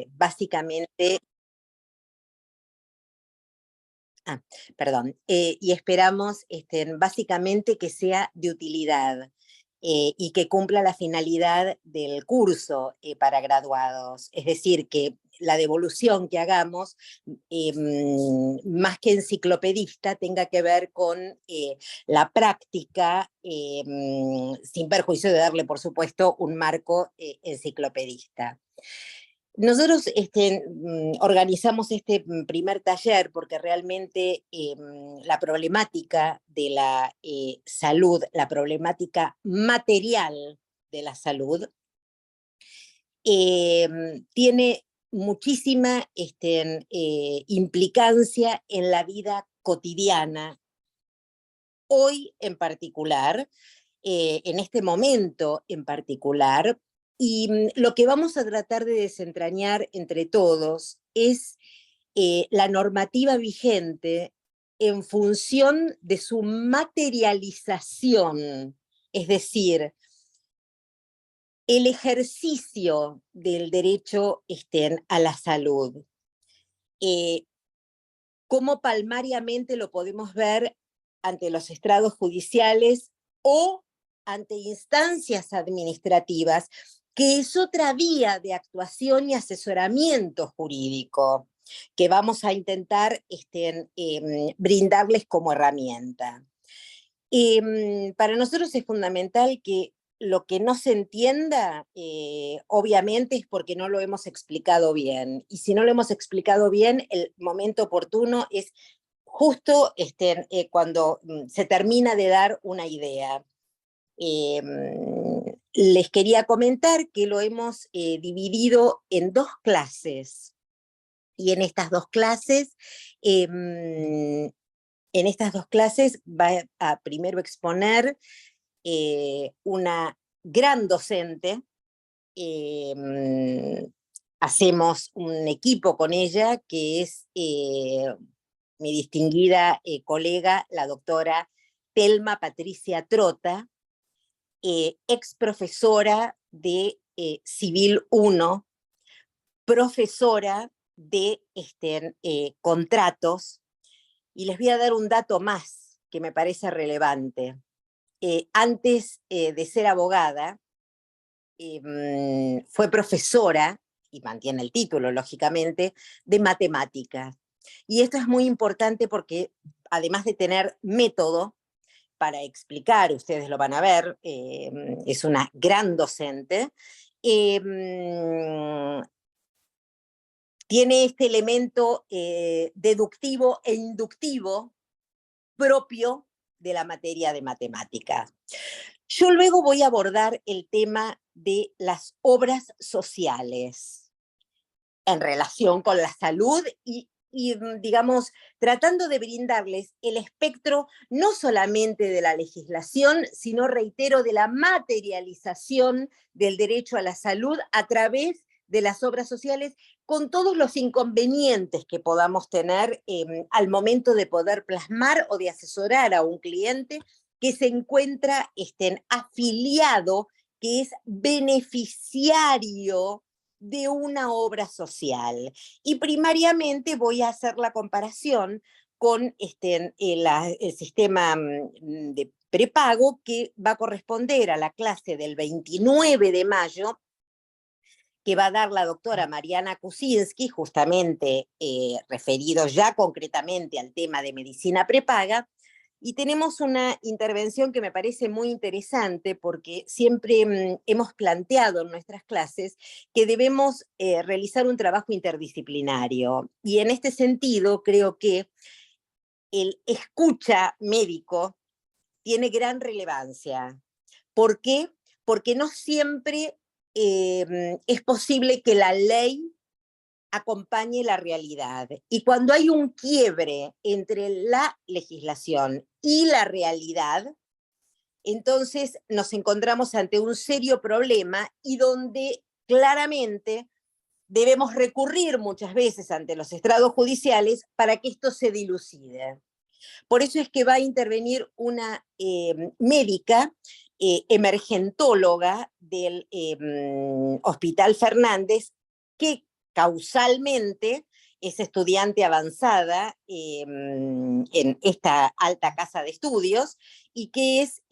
básicamente, perdón, y esperamos básicamente que sea de utilidad y que cumpla la finalidad del curso para graduados. Es decir, que la devolución que hagamos, más que enciclopedista, tenga que ver con la práctica, sin perjuicio de darle, por supuesto, un marco enciclopedista. Nosotros organizamos este primer taller porque realmente la problemática de la salud, la problemática material de la salud, tiene muchísima implicancia en la vida cotidiana, hoy en particular, en este momento en particular, y lo que vamos a tratar de desentrañar entre todos es la normativa vigente en función de su materialización, es decir, el ejercicio del derecho a la salud. Cómo palmariamente lo podemos ver ante los estrados judiciales o ante instancias administrativas, que es otra vía de actuación y asesoramiento jurídico que vamos a intentar brindarles como herramienta. Para nosotros es fundamental que lo que no se entienda, obviamente es porque no lo hemos explicado bien. Y si no lo hemos explicado bien, el momento oportuno es justo cuando se termina de dar una idea. Les quería comentar que lo hemos dividido en 2 clases. Y en estas 2 clases, va a primero exponer una gran docente. Hacemos un equipo con ella que es mi distinguida colega, la doctora Telma Patricia Trota, ex profesora de Civil 1, profesora de contratos, y les voy a dar un dato más que me parece relevante. Antes de ser abogada, fue profesora, y mantiene el título, lógicamente, de matemáticas. Y esto es muy importante porque, además de tener método para explicar, ustedes lo van a ver, es una gran docente, tiene este elemento deductivo e inductivo propio de la materia de matemáticas. Yo luego voy a abordar el tema de las obras sociales en relación con la salud y, digamos, tratando de brindarles el espectro no solamente de la legislación, sino, reitero, de la materialización del derecho a la salud a través de las obras sociales, con todos los inconvenientes que podamos tener al momento de poder plasmar o de asesorar a un cliente que se encuentra afiliado, que es beneficiario de una obra social. Y primariamente voy a hacer la comparación con el sistema de prepago que va a corresponder a la clase del 29 de mayo, que va a dar la doctora Mariana Kuczynski, justamente referido ya concretamente al tema de medicina prepaga. Y tenemos una intervención que me parece muy interesante porque siempre hemos planteado en nuestras clases que debemos realizar un trabajo interdisciplinario. Y en este sentido creo que el escucha médico tiene gran relevancia. ¿Por qué? Porque no siempre es posible que la ley acompañe la realidad. Y cuando hay un quiebre entre la legislación y la realidad, entonces nos encontramos ante un serio problema y donde claramente debemos recurrir muchas veces ante los estrados judiciales para que esto se dilucide. Por eso es que va a intervenir una médica emergentóloga del Hospital Fernández, que causalmente es estudiante avanzada en esta alta casa de estudios, y que es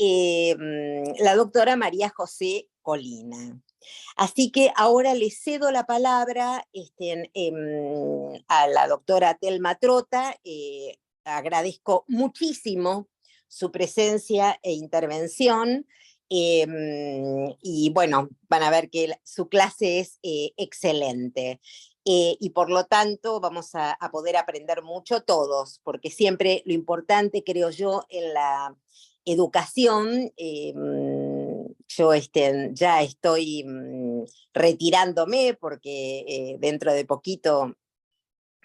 la doctora María José Colina. Así que ahora le cedo la palabra a la doctora Telma Trota. Agradezco muchísimo su presencia e intervención. Y bueno, van a ver que su clase es excelente. Y por lo tanto vamos a poder aprender mucho todos, porque siempre lo importante, creo yo, en la educación, yo ya estoy retirándome porque dentro de poquito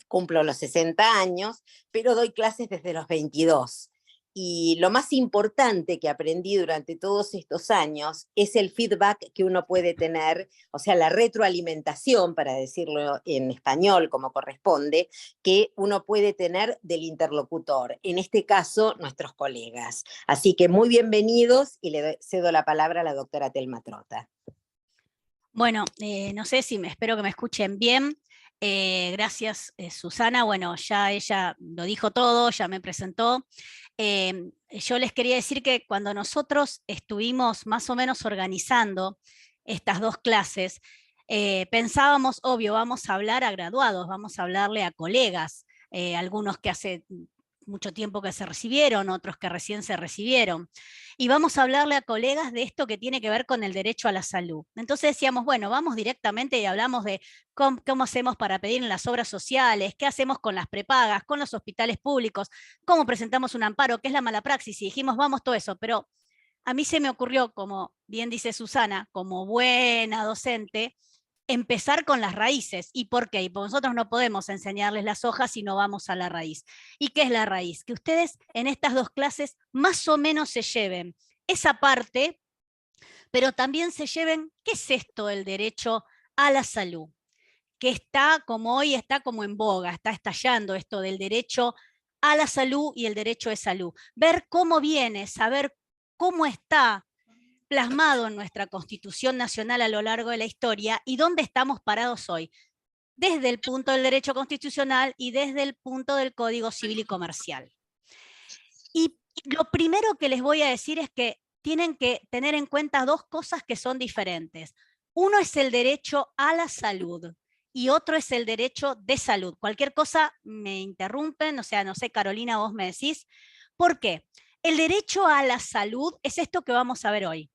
cumplo los 60 años, pero doy clases desde los 22. Y lo más importante que aprendí durante todos estos años es el feedback que uno puede tener, o sea, la retroalimentación, para decirlo en español como corresponde, que uno puede tener del interlocutor, en este caso, nuestros colegas. Así que muy bienvenidos, y le cedo la palabra a la doctora Telma Trota. Bueno, no sé si espero que me escuchen bien. Gracias, Susana. Bueno, ya ella lo dijo todo, ya me presentó. Yo les quería decir que cuando nosotros estuvimos más o menos organizando estas dos clases, pensábamos, obvio, vamos a hablar a graduados, vamos a hablarle a colegas, algunos que hace mucho tiempo que se recibieron, otros que recién se recibieron. Y vamos a hablarle a colegas de esto que tiene que ver con el derecho a la salud. Entonces decíamos, bueno, vamos directamente y hablamos de cómo hacemos para pedir en las obras sociales, qué hacemos con las prepagas, con los hospitales públicos, cómo presentamos un amparo, qué es la mala praxis, y dijimos, vamos, todo eso. Pero a mí se me ocurrió, como bien dice Susana, como buena docente, empezar con las raíces. ¿Y por qué? Y porque nosotros no podemos enseñarles las hojas si no vamos a la raíz. ¿Y qué es la raíz? Que ustedes en estas dos clases más o menos se lleven esa parte, pero también se lleven, ¿qué es esto del derecho a la salud? Que está como hoy, está como en boga, está estallando esto del derecho a la salud y el derecho de salud. Ver cómo viene, saber cómo está plasmado en nuestra Constitución Nacional a lo largo de la historia y dónde estamos parados hoy, desde el punto del derecho constitucional y desde el punto del Código Civil y Comercial. Y lo primero que les voy a decir es que tienen que tener en cuenta dos cosas que son diferentes. Uno es el derecho a la salud y otro es el derecho de salud. Cualquier cosa me interrumpen, o sea, no sé, Carolina, vos me decís. ¿Por qué? El derecho a la salud es esto que vamos a ver hoy.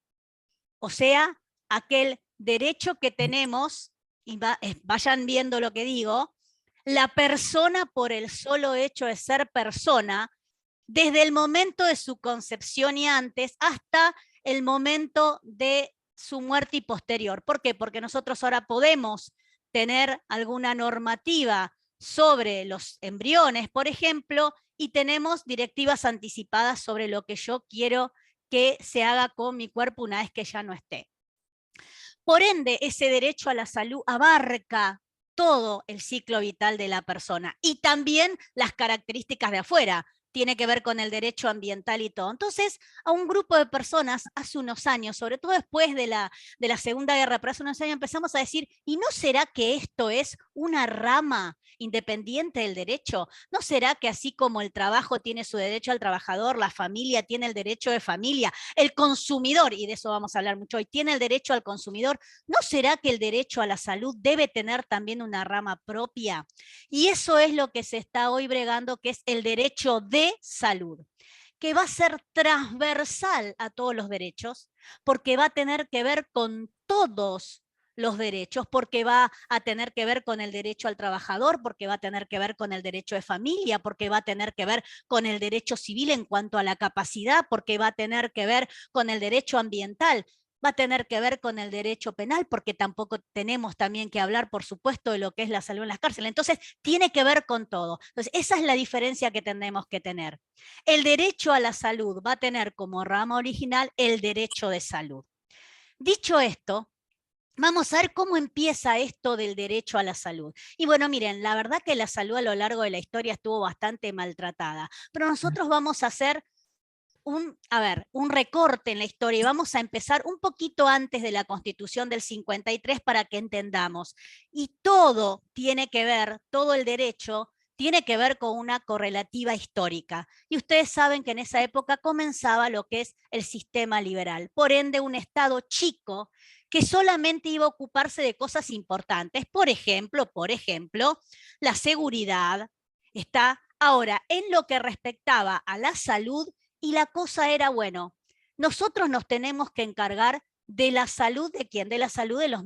O sea, aquel derecho que tenemos, y vayan viendo lo que digo, la persona por el solo hecho de ser persona, desde el momento de su concepción y antes hasta el momento de su muerte y posterior. ¿Por qué? Porque nosotros ahora podemos tener alguna normativa sobre los embriones, por ejemplo, y tenemos directivas anticipadas sobre lo que yo quiero que se haga con mi cuerpo una vez que ya no esté. Por ende, ese derecho a la salud abarca todo el ciclo vital de la persona y también las características de afuera. Tiene que ver con el derecho ambiental y todo. Entonces, a un grupo de personas hace unos años, sobre todo después de la Segunda Guerra, pero hace unos años empezamos a decir, ¿y no será que esto es una rama independiente del derecho? ¿No será que así como el trabajo tiene su derecho al trabajador, la familia tiene el derecho de familia, el consumidor, y de eso vamos a hablar mucho hoy, tiene el derecho al consumidor? ¿No será que el derecho a la salud debe tener también una rama propia? Y eso es lo que se está hoy bregando, que es el derecho de salud, que va a ser transversal a todos los derechos, porque va a tener que ver con todos los derechos, porque va a tener que ver con el derecho al trabajador, porque va a tener que ver con el derecho de familia, porque va a tener que ver con el derecho civil en cuanto a la capacidad, porque va a tener que ver con el derecho ambiental, va a tener que ver con el derecho penal, porque tampoco tenemos también que hablar, por supuesto, de lo que es la salud en las cárceles. Entonces, tiene que ver con todo. Entonces, esa es la diferencia que tenemos que tener. El derecho a la salud va a tener como rama original el derecho de salud. Dicho esto, vamos a ver cómo empieza esto del derecho a la salud. Y bueno, miren, la verdad que la salud a lo largo de la historia estuvo bastante maltratada, pero nosotros vamos a hacer un recorte en la historia y vamos a empezar un poquito antes de la Constitución del 53 para que entendamos. Y todo tiene que ver, todo el derecho tiene que ver con una correlativa histórica. Y ustedes saben que en esa época comenzaba lo que es el sistema liberal. Por ende, un Estado chico que solamente iba a ocuparse de cosas importantes. Por ejemplo, la seguridad está ahora en lo que respectaba a la salud, y la cosa era, bueno, nosotros nos tenemos que encargar de la salud de quién, de la salud de las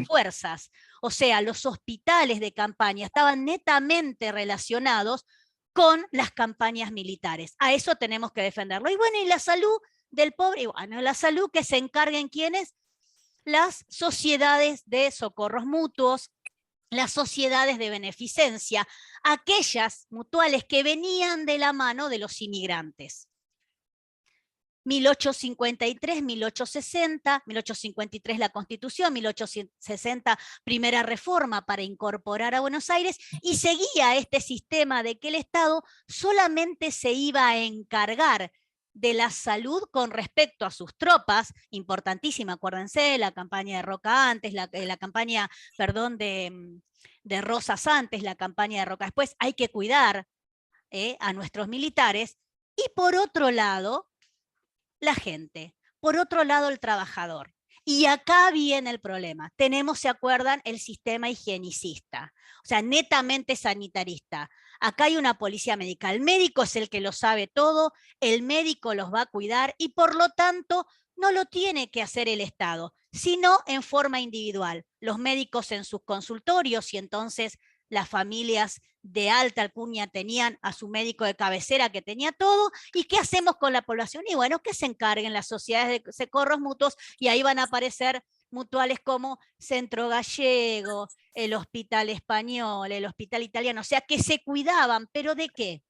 fuerzas. O sea, los hospitales de campaña estaban netamente relacionados con las campañas militares. A eso tenemos que defenderlo. Y bueno, y la salud del pobre, y bueno, la salud que se encarguen quiénes, las sociedades de socorros mutuos, las sociedades de beneficencia, aquellas mutuales que venían de la mano de los inmigrantes. 1853, 1860, 1853 la Constitución, 1860 primera reforma para incorporar a Buenos Aires, y seguía este sistema de que el Estado solamente se iba a encargar de la salud con respecto a sus tropas, importantísima, acuérdense, la campaña de Roca antes, la campaña, perdón, de Rosas antes, la campaña de Roca después, hay que cuidar a nuestros militares, y por otro lado, la gente, por otro lado el trabajador. Y acá viene el problema. Tenemos, ¿se acuerdan? El sistema higienicista, o sea, netamente sanitarista. Acá hay una policía médica. El médico es el que lo sabe todo, el médico los va a cuidar y por lo tanto no lo tiene que hacer el Estado, sino en forma individual. Los médicos en sus consultorios, y entonces las familias de alta alcurnia tenían a su médico de cabecera que tenía todo. ¿Y qué hacemos con la población? Y bueno, que se encarguen las sociedades de socorros mutuos, y ahí van a aparecer mutuales como Centro Gallego, el Hospital Español, el Hospital Italiano, o sea, que se cuidaban, ¿pero de qué?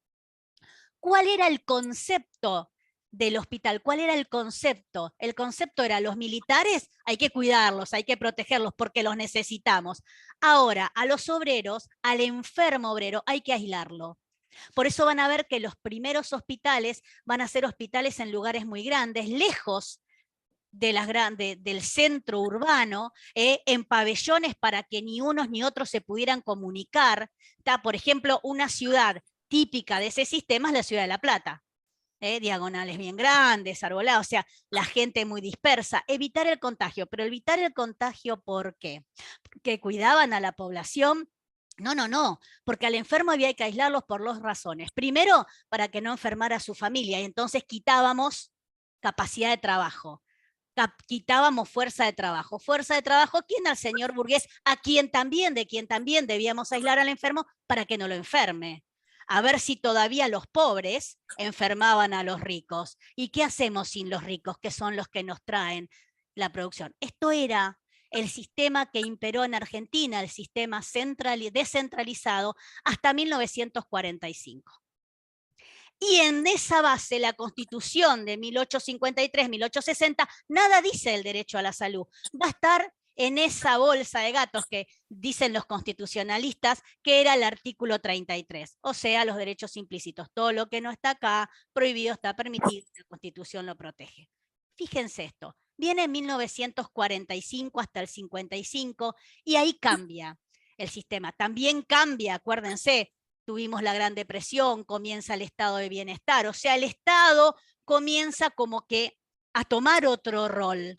¿Cuál era el concepto del hospital? ¿Cuál era el concepto? El concepto era: los militares hay que cuidarlos, hay que protegerlos porque los necesitamos. Ahora, a los obreros, al enfermo obrero, hay que aislarlo. Por eso van a ver que los primeros hospitales van a ser hospitales en lugares muy grandes, lejos del centro urbano, en pabellones para que ni unos ni otros se pudieran comunicar. Por ejemplo, una ciudad típica de ese sistema es la ciudad de La Plata. Diagonales bien grandes, arboladas, o sea, la gente muy dispersa. Evitar el contagio, pero evitar el contagio, ¿por qué? Porque cuidaban a la población. No, porque al enfermo había que aislarlos por dos razones. Primero, para que no enfermara a su familia, y entonces quitábamos capacidad de trabajo. Quitábamos fuerza de trabajo. Fuerza de trabajo, ¿quién? Al señor burgués, de quien también debíamos aislar al enfermo para que no lo enferme. A ver si todavía los pobres enfermaban a los ricos. ¿Y qué hacemos sin los ricos, que son los que nos traen la producción? Esto era el sistema que imperó en Argentina, el sistema descentralizado, hasta 1945. Y en esa base, la Constitución de 1853, 1860, nada dice del derecho a la salud. Va a estar en esa bolsa de gatos que dicen los constitucionalistas, que era el artículo 33, o sea, los derechos implícitos. Todo lo que no está acá, prohibido, está permitido, la Constitución lo protege. Fíjense esto, viene en 1945 hasta el 55, y ahí cambia el sistema. También cambia, acuérdense, tuvimos la Gran Depresión, comienza el estado de bienestar, o sea, el Estado comienza como que a tomar otro rol,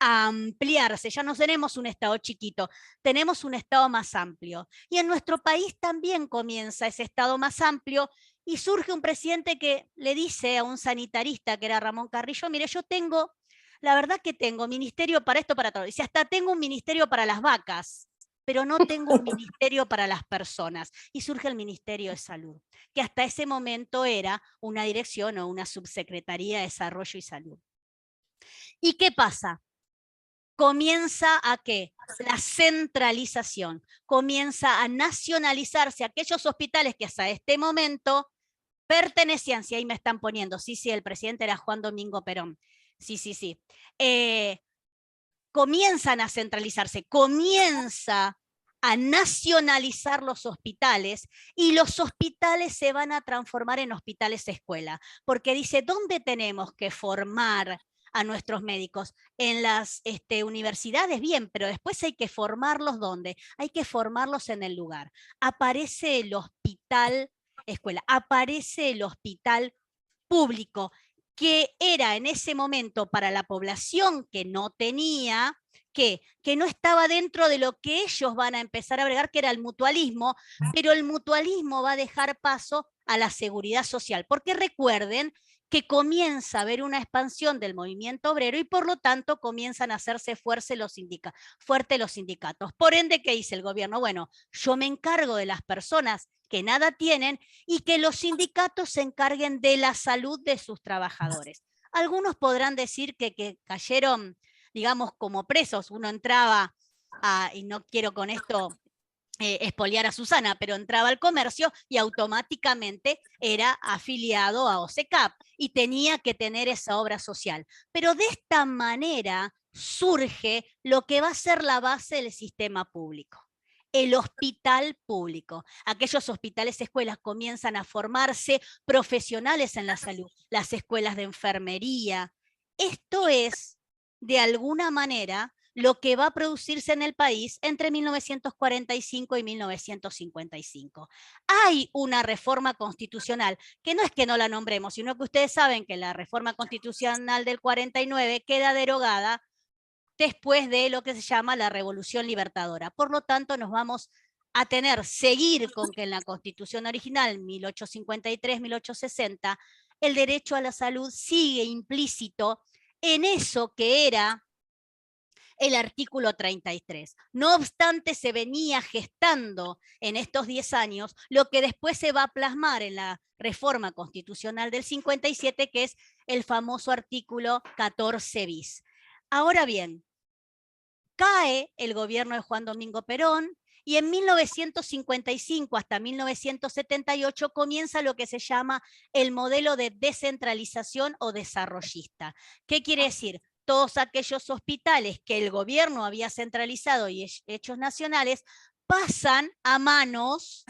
a ampliarse. Ya no tenemos un Estado chiquito, tenemos un Estado más amplio. Y en nuestro país también comienza ese Estado más amplio, y surge un presidente que le dice a un sanitarista, que era Ramón Carrillo: mire, yo tengo, la verdad que tengo ministerio para esto, para todo. Dice, hasta tengo un ministerio para las vacas, pero no tengo un ministerio para las personas. Y surge el Ministerio de Salud, que hasta ese momento era una dirección o una subsecretaría de Desarrollo y Salud. ¿Y qué pasa? Comienza a ¿qué? La centralización, comienza a nacionalizarse aquellos hospitales que hasta este momento pertenecían, si ahí me están poniendo, sí, el presidente era Juan Domingo Perón, sí. Comienzan a centralizarse, comienza a nacionalizar los hospitales y los hospitales se van a transformar en hospitales escuela, porque dice, ¿dónde tenemos que formar a nuestros médicos? En las universidades, bien, pero después hay que formarlos ¿dónde? Hay que formarlos en el lugar. Aparece el hospital escuela, aparece el hospital público, que era en ese momento para la población que no tenía, que no estaba dentro de lo que ellos van a empezar a bregar, que era el mutualismo, pero el mutualismo va a dejar paso a la seguridad social, porque recuerden que comienza a haber una expansión del movimiento obrero y por lo tanto comienzan a hacerse fuertes los sindicatos. Por ende, ¿qué dice el gobierno? Bueno, yo me encargo de las personas que nada tienen y que los sindicatos se encarguen de la salud de sus trabajadores. Algunos podrán decir que cayeron, digamos, como presos. Uno entraba y no quiero con esto expoliar a Susana, pero entraba al comercio y automáticamente era afiliado a OSECAP y tenía que tener esa obra social. Pero de esta manera surge lo que va a ser la base del sistema público. El hospital público. Aquellos hospitales escuelas comienzan a formarse profesionales en la salud, las escuelas de enfermería. Esto es, de alguna manera, lo que va a producirse en el país entre 1945 y 1955. Hay una reforma constitucional, que no es que no la nombremos, sino que ustedes saben que la reforma constitucional del 49 queda derogada después de lo que se llama la Revolución Libertadora. Por lo tanto, nos vamos a seguir con que en la Constitución original, 1853-1860, el derecho a la salud sigue implícito en eso que era el artículo 33. No obstante, se venía gestando en estos 10 años lo que después se va a plasmar en la reforma constitucional del 57, que es el famoso artículo 14 bis. Ahora bien, cae el gobierno de Juan Domingo Perón y en 1955 hasta 1978 comienza lo que se llama el modelo de descentralización o desarrollista. ¿Qué quiere decir? Todos aquellos hospitales que el gobierno había centralizado y hechos nacionales pasan a manos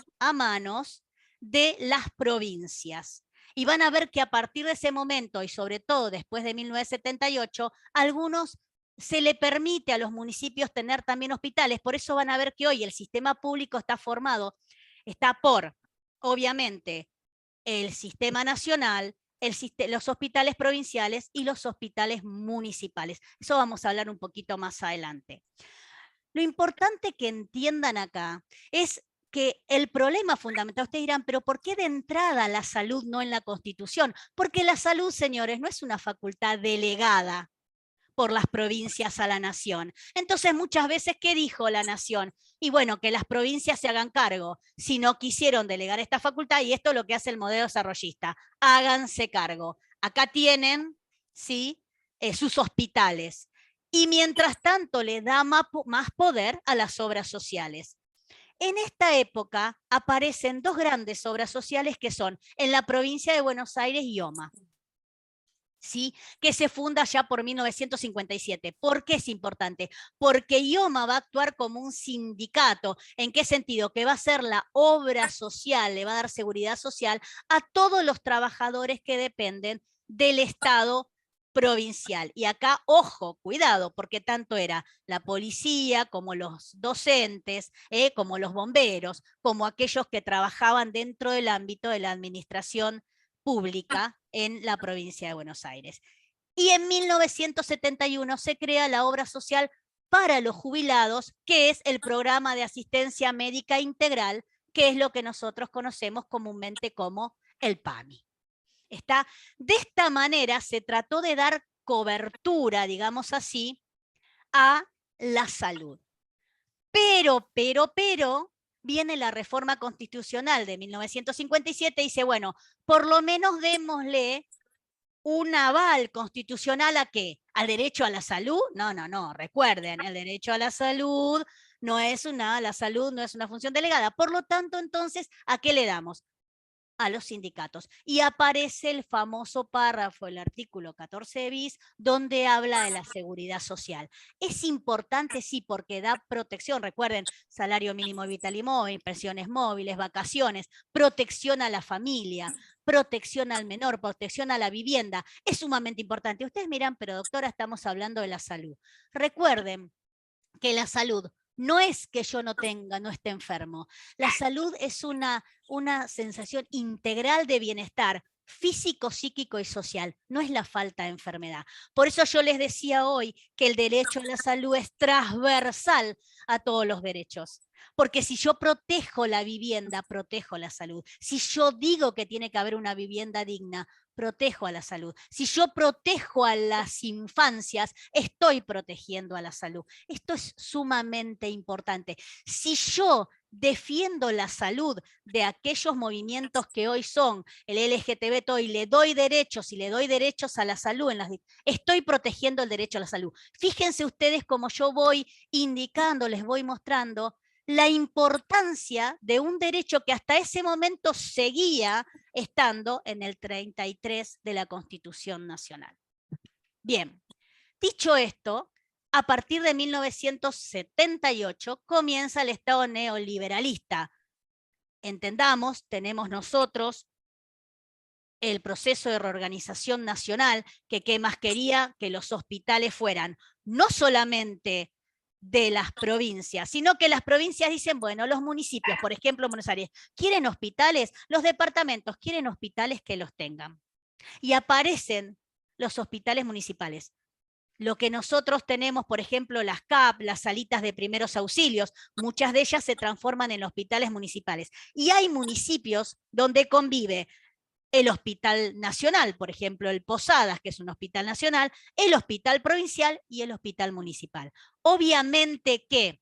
de las provincias. Y van a ver que a partir de ese momento, y sobre todo después de 1978, algunos se le permite a los municipios tener también hospitales. Por eso van a ver que hoy el sistema público está formado, está por, obviamente, el sistema nacional, los hospitales provinciales y los hospitales municipales. Eso vamos a hablar un poquito más adelante. Lo importante que entiendan acá es que el problema fundamental, ustedes dirán, pero ¿por qué de entrada la salud no en la Constitución? Porque la salud, señores, no es una facultad delegada por las provincias a la nación. Entonces, muchas veces, ¿qué dijo la nación? Y bueno, que las provincias se hagan cargo. Si no quisieron delegar esta facultad, y esto es lo que hace el modelo desarrollista, háganse cargo. Acá tienen, ¿sí?, sus hospitales. Y mientras tanto, le da más poder a las obras sociales. En esta época aparecen dos grandes obras sociales que son en la provincia de Buenos Aires y IOMA. ¿Sí? Que se funda ya por 1957. ¿Por qué es importante? Porque IOMA va a actuar como un sindicato. ¿En qué sentido? Que va a ser la obra social, le va a dar seguridad social a todos los trabajadores que dependen del Estado provincial. Y acá, ojo, cuidado, porque tanto era la policía como los docentes, como los bomberos, como aquellos que trabajaban dentro del ámbito de la administración pública en la provincia de Buenos Aires. Y en 1971 se crea la obra social para los jubilados, que es el programa de asistencia médica integral, que es lo que nosotros conocemos comúnmente como el PAMI. De esta manera se trató de dar cobertura, digamos así, a la salud. Pero, viene la reforma constitucional de 1957 y dice, bueno, por lo menos démosle un aval constitucional ¿a qué? ¿Al derecho a la salud? No, recuerden, el derecho a la salud la salud no es una función delegada. Por lo tanto, entonces, ¿a qué le damos? a los sindicatos. Y aparece el famoso párrafo, el artículo 14 bis, donde habla de la seguridad social. Es importante, sí, porque da protección. Recuerden, salario mínimo vital y móvil, pensiones móviles, vacaciones, protección a la familia, protección al menor, protección a la vivienda. Es sumamente importante. Ustedes miran, pero doctora, estamos hablando de la salud. Recuerden que la salud no es que yo no esté enfermo. La salud es una sensación integral de bienestar físico, psíquico y social. No es la falta de enfermedad. Por eso yo les decía hoy que el derecho a la salud es transversal a todos los derechos. Porque si yo protejo la vivienda, protejo la salud. Si yo digo que tiene que haber una vivienda digna, protejo a la salud. Si yo protejo a las infancias, estoy protegiendo a la salud. Esto es sumamente importante. Si yo defiendo la salud de aquellos movimientos que hoy son el LGTB, y le doy derechos a la salud, estoy protegiendo el derecho a la salud. Fíjense ustedes cómo yo voy indicando, les voy mostrando la importancia de un derecho que hasta ese momento seguía estando en el 33 de la Constitución Nacional. Bien, dicho esto, a partir de 1978 comienza el Estado neoliberalista. Entendamos, tenemos nosotros el proceso de reorganización nacional, que qué más quería que los hospitales fueran no solamente de las provincias, sino que las provincias dicen, bueno, los municipios, por ejemplo, Buenos Aires, quieren hospitales, los departamentos quieren hospitales que los tengan. Y aparecen los hospitales municipales. Lo que nosotros tenemos, por ejemplo, las CAP, las salitas de primeros auxilios, muchas de ellas se transforman en hospitales municipales. Y hay municipios donde convive el Hospital Nacional, por ejemplo, el Posadas, que es un hospital nacional, el hospital provincial y el hospital municipal. Obviamente que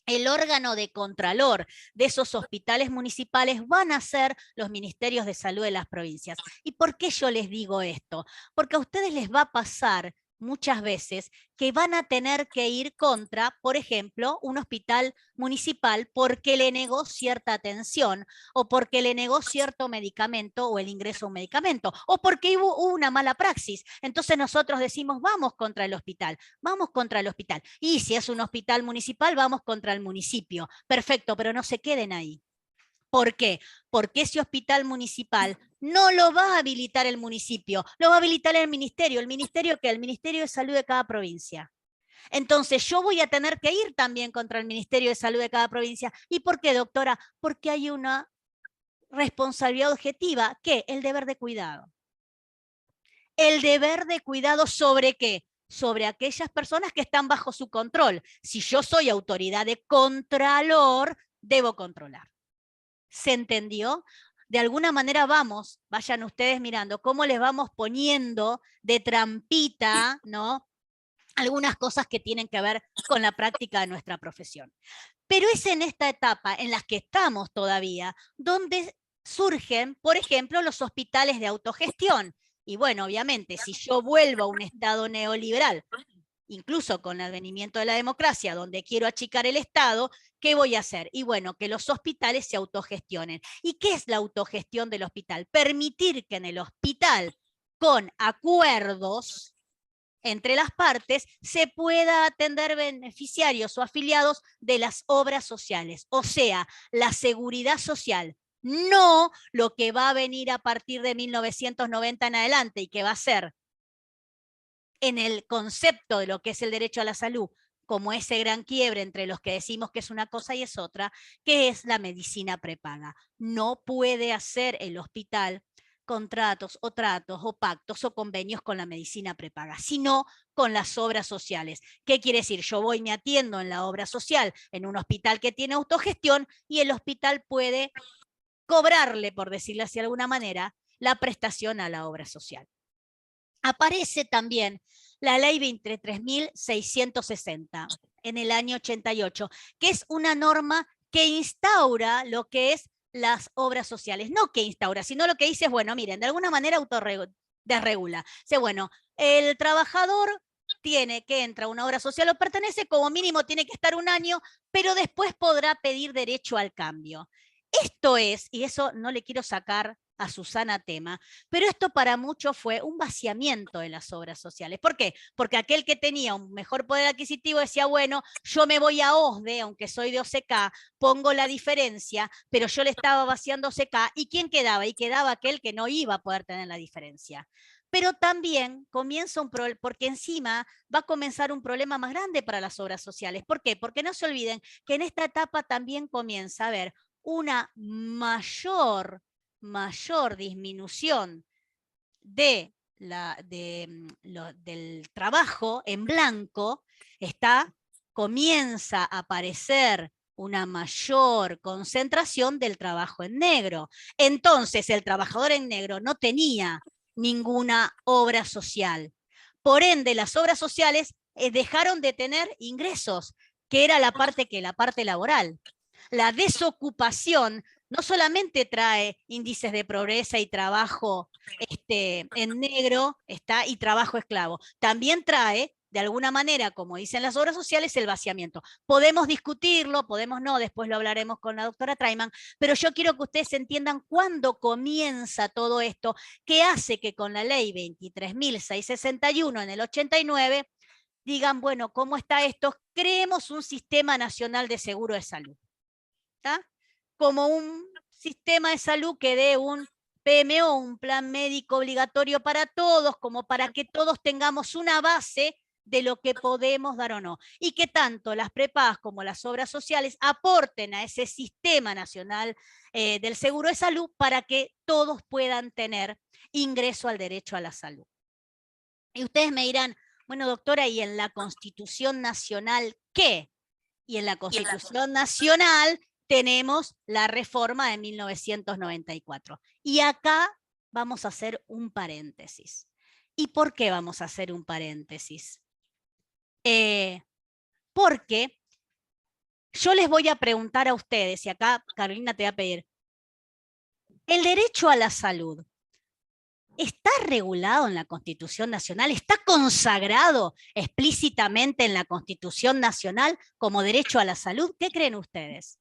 el órgano de contralor de esos hospitales municipales van a ser los ministerios de salud de las provincias. ¿Y por qué yo les digo esto? Porque a ustedes les va a pasar muchas veces que van a tener que ir contra, por ejemplo, un hospital municipal porque le negó cierta atención o porque le negó cierto medicamento o el ingreso a un medicamento o porque hubo una mala praxis. Entonces nosotros decimos, vamos contra el hospital, vamos contra el hospital. Y si es un hospital municipal, vamos contra el municipio. Perfecto, pero no se queden ahí. ¿Por qué? Porque ese hospital municipal no lo va a habilitar el municipio, lo va a habilitar el ministerio. ¿El ministerio qué? El Ministerio de Salud de cada provincia. Entonces yo voy a tener que ir también contra el Ministerio de Salud de cada provincia. ¿Y por qué, doctora? Porque hay una responsabilidad objetiva, ¿qué? El deber de cuidado. El deber de cuidado ¿sobre qué? Sobre aquellas personas que están bajo su control. Si yo soy autoridad de contralor, debo controlar. ¿Se entendió? De alguna manera vayan ustedes mirando cómo les vamos poniendo de trampita, ¿no? Algunas cosas que tienen que ver con la práctica de nuestra profesión. Pero es en esta etapa en la que estamos todavía, donde surgen, por ejemplo, los hospitales de autogestión. Y bueno, obviamente, si yo vuelvo a un Estado neoliberal, incluso con el advenimiento de la democracia, donde quiero achicar el Estado, ¿qué voy a hacer? Y bueno, que los hospitales se autogestionen. ¿Y qué es la autogestión del hospital? Permitir que en el hospital, con acuerdos entre las partes, se pueda atender beneficiarios o afiliados de las obras sociales, o sea, la seguridad social. No lo que va a venir a partir de 1990 en adelante y que va a ser en el concepto de lo que es el derecho a la salud, como ese gran quiebre entre los que decimos que es una cosa y es otra, que es la medicina prepaga. No puede hacer el hospital contratos o tratos o pactos o convenios con la medicina prepaga, sino con las obras sociales. ¿Qué quiere decir? Yo voy, me atiendo en la obra social, en un hospital que tiene autogestión y el hospital puede cobrarle, por decirlo así de alguna manera, la prestación a la obra social. Aparece también la ley 23.660 en el año 88, que es una norma que instaura lo que es las obras sociales. No que instaura, sino lo que dice es, bueno, miren, de alguna manera desregula. Dice, bueno, el trabajador tiene que entrar a una obra social o pertenece, como mínimo tiene que estar un año, pero después podrá pedir derecho al cambio. Esto es, y eso no le quiero sacar a Susana Tema, pero esto para muchos fue un vaciamiento de las obras sociales. ¿Por qué? Porque aquel que tenía un mejor poder adquisitivo decía, bueno, yo me voy a OSDE, aunque soy de OCK, pongo la diferencia, pero yo le estaba vaciando OCK, ¿y quién quedaba? Y quedaba aquel que no iba a poder tener la diferencia. Pero también comienza un problema, porque encima va a comenzar un problema más grande para las obras sociales. ¿Por qué? Porque no se olviden que en esta etapa también comienza a haber una mayor disminución de del trabajo en blanco, comienza a aparecer una mayor concentración del trabajo en negro. Entonces el trabajador en negro no tenía ninguna obra social. Por ende, las obras sociales dejaron de tener ingresos, que era la parte laboral. La desocupación no solamente trae índices de pobreza y trabajo en negro y trabajo esclavo, también trae, de alguna manera, como dicen las obras sociales, el vaciamiento. Podemos discutirlo, podemos no, después lo hablaremos con la doctora Traiman, pero yo quiero que ustedes entiendan cuándo comienza todo esto, que hace que con la ley 23.661 en el 89, digan, bueno, ¿cómo está esto? Creemos un sistema nacional de seguro de salud. ¿Tá? Como un sistema de salud que dé un PMO, un plan médico obligatorio para todos, como para que todos tengamos una base de lo que podemos dar o no. Y que tanto las prepagas como las obras sociales aporten a ese sistema nacional del seguro de salud para que todos puedan tener ingreso al derecho a la salud. Y ustedes me dirán, bueno, doctora, ¿y en la Constitución Nacional qué? Y en la Constitución Nacional tenemos la reforma de 1994. Y acá vamos a hacer un paréntesis. ¿Y por qué vamos a hacer un paréntesis? Porque yo les voy a preguntar a ustedes, y acá Carolina te va a pedir, ¿el derecho a la salud está regulado en la Constitución Nacional? ¿Está consagrado explícitamente en la Constitución Nacional como derecho a la salud? ¿Qué creen ustedes?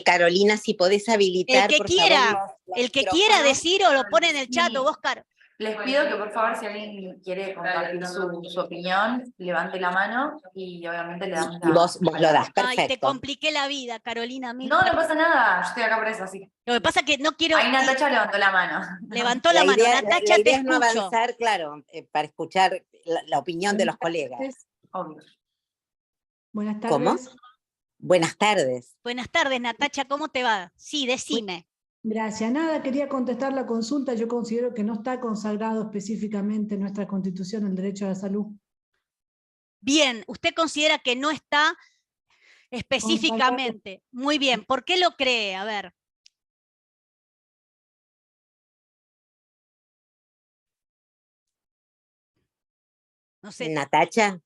Carolina, si podés habilitar, por favor, el que quiera decir o lo pone en el chat, o Oscar. Les pido que por favor, si alguien quiere compartir su opinión, levante la mano y obviamente le damos la... Y vos lo das, perfecto. Ay, te compliqué la vida, Carolina. No pasa nada, yo estoy acá por eso, así. Lo que pasa es que no quiero... Ahí Natacha levantó la mano. Levantó la mano, Natacha, la idea es no avanzar, claro, para escuchar la opinión de los colegas. Obvio. Buenas tardes. ¿Cómo? Buenas tardes. Buenas tardes, Natacha, ¿cómo te va? Sí, decime. Gracias. Nada, quería contestar la consulta. Yo considero que no está consagrado específicamente en nuestra Constitución el derecho a la salud. Bien, ¿usted considera que no está específicamente? Muy bien, ¿por qué lo cree? A ver. No sé. Natacha.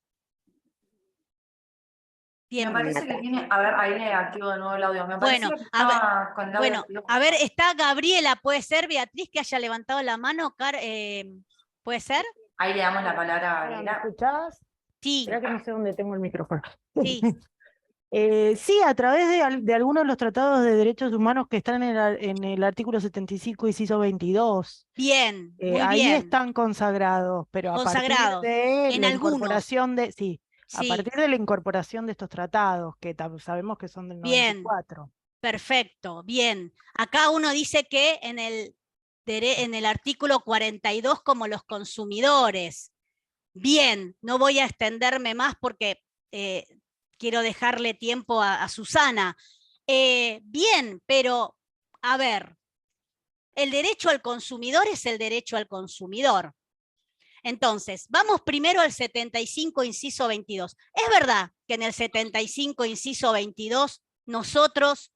Me parece que tiene, a ver, ahí le activo de nuevo el audio. Me bueno, que estaba con el audio. A ver, está Gabriela, ¿puede ser Beatriz que haya levantado la mano? ¿Puede ser? Ahí le damos la palabra a Gabriela. ¿Me escuchás? Sí. Mirá que no sé dónde tengo el micrófono. Sí. Sí, a través de algunos de los tratados de derechos humanos que están en el artículo 75, inciso 22. Bien, muy ahí bien. están consagrados, pero a partir de en la algunos. Incorporación de... Sí. A partir de la incorporación de estos tratados, que sabemos que son del 94. Bien, perfecto, bien. Acá uno dice que en el artículo 42 como los consumidores. Bien, no voy a extenderme más porque quiero dejarle tiempo a Susana. Bien, pero a ver, el derecho al consumidor es el derecho al consumidor. Entonces, vamos primero al 75, inciso 22. Es verdad que en el 75, inciso 22, nosotros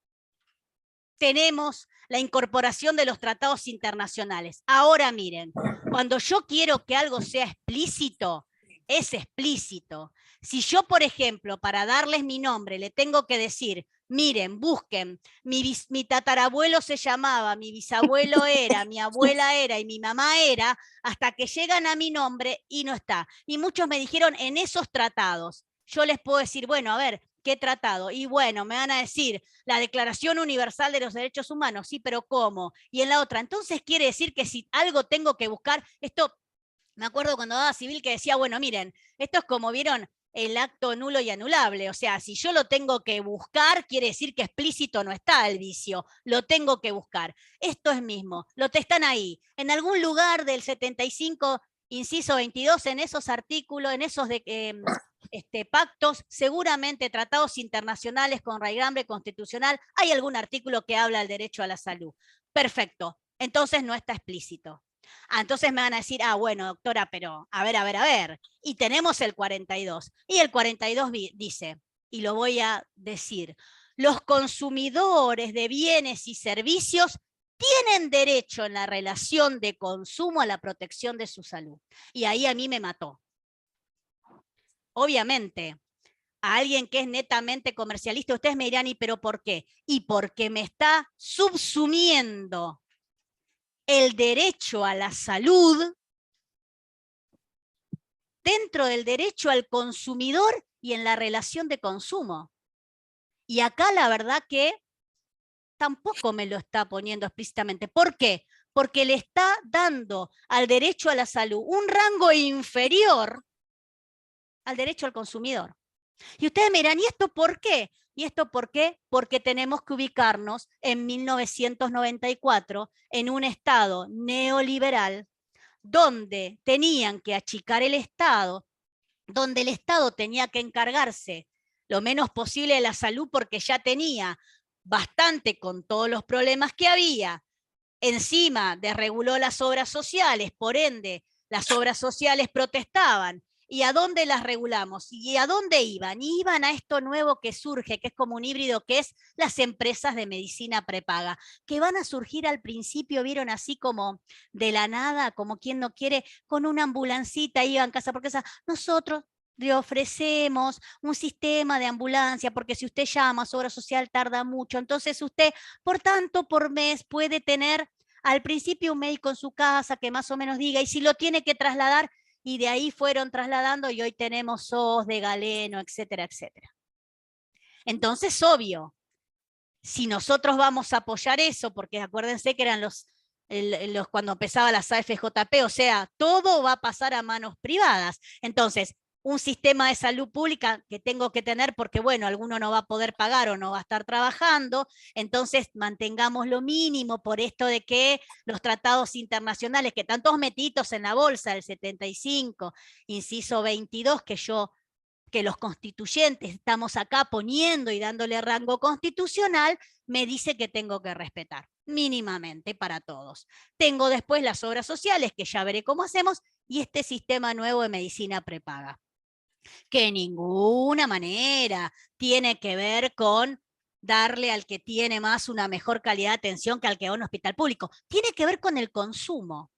tenemos la incorporación de los tratados internacionales. Ahora miren, cuando yo quiero que algo sea explícito, es explícito. Si yo, por ejemplo, para darles mi nombre, le tengo que decir, miren, busquen, mi tatarabuelo se llamaba, mi bisabuelo era, mi abuela era y mi mamá era, hasta que llegan a mi nombre y no está. Y muchos me dijeron en esos tratados. Yo les puedo decir, bueno, a ver, ¿Qué tratado? Y bueno, me van a decir, la Declaración Universal de los Derechos Humanos, sí, pero ¿cómo? Y en la otra, entonces quiere decir que si algo tengo que buscar, esto, me acuerdo cuando daba civil que decía, bueno, miren, esto es como vieron el acto nulo y anulable, o sea, si yo lo tengo que buscar, quiere decir que explícito no está el vicio, lo tengo que buscar. Esto es mismo, están ahí, en algún lugar del 75, inciso 22, en esos artículos, en esos pactos, seguramente tratados internacionales con raigambre constitucional, hay algún artículo que habla del derecho a la salud. Perfecto, entonces no está explícito. Entonces me van a decir, bueno, doctora, pero a ver. Y tenemos el 42. Y el 42 dice, y lo voy a decir, los consumidores de bienes y servicios tienen derecho en la relación de consumo a la protección de su salud. Y ahí a mí me mató. Obviamente, a alguien que es netamente comercialista, ustedes me dirán, ¿y pero por qué? Y porque me está subsumiendo el derecho a la salud dentro del derecho al consumidor y en la relación de consumo. Y acá la verdad que tampoco me lo está poniendo explícitamente. ¿Por qué? Porque le está dando al derecho a la salud un rango inferior al derecho al consumidor. Y ustedes me dirán, ¿y esto por qué? ¿Y esto por qué? Porque tenemos que ubicarnos en 1994 en un Estado neoliberal donde tenían que achicar el Estado, donde el Estado tenía que encargarse lo menos posible de la salud porque ya tenía bastante con todos los problemas que había. Encima desreguló las obras sociales, por ende, las obras sociales protestaban. ¿Y a dónde las regulamos? ¿Y a dónde iban? Y iban a esto nuevo que surge, que es como un híbrido, que es las empresas de medicina prepaga, que van a surgir al principio, vieron así como de la nada, como quien no quiere, con una ambulancita, iban casa por casa. Nosotros le ofrecemos un sistema de ambulancia, porque si usted llama a su obra social tarda mucho, entonces usted, por tanto, por mes puede tener al principio un médico en su casa que más o menos diga, y si lo tiene que trasladar, y de ahí fueron trasladando y hoy tenemos SOS de Galeno, etcétera, etcétera. Entonces, obvio, si nosotros vamos a apoyar eso, porque acuérdense que eran los cuando empezaba las AFJP, o sea, todo va a pasar a manos privadas. Entonces, un sistema de salud pública que tengo que tener porque, bueno, alguno no va a poder pagar o no va a estar trabajando, entonces mantengamos lo mínimo por esto de que los tratados internacionales, que están todos metidos en la bolsa del 75, inciso 22, que los constituyentes estamos acá poniendo y dándole rango constitucional, me dice que tengo que respetar, mínimamente para todos. Tengo después las obras sociales, que ya veré cómo hacemos, y este sistema nuevo de medicina prepaga, que de ninguna manera tiene que ver con darle al que tiene más una mejor calidad de atención que al que va a un hospital público. Tiene que ver con el consumo.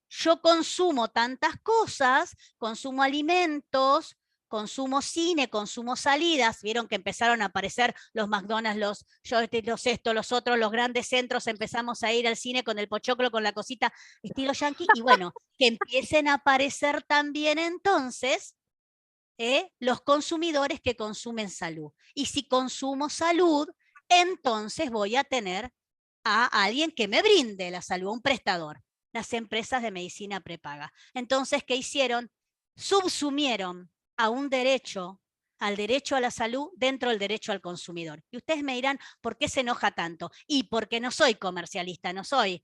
Yo consumo tantas cosas, consumo alimentos, consumo cine, consumo salidas. Vieron que empezaron a aparecer los McDonald's, los otros, los grandes centros, empezamos a ir al cine con el pochoclo, con la cosita estilo yankee, y bueno, que empiecen a aparecer también entonces los consumidores que consumen salud. Y si consumo salud, entonces voy a tener a alguien que me brinde la salud, un prestador, las empresas de medicina prepaga. Entonces, ¿qué hicieron? Subsumieron a un derecho, al derecho a la salud dentro del derecho al consumidor. Y ustedes me dirán, ¿por qué se enoja tanto? Y porque no soy comercialista, no soy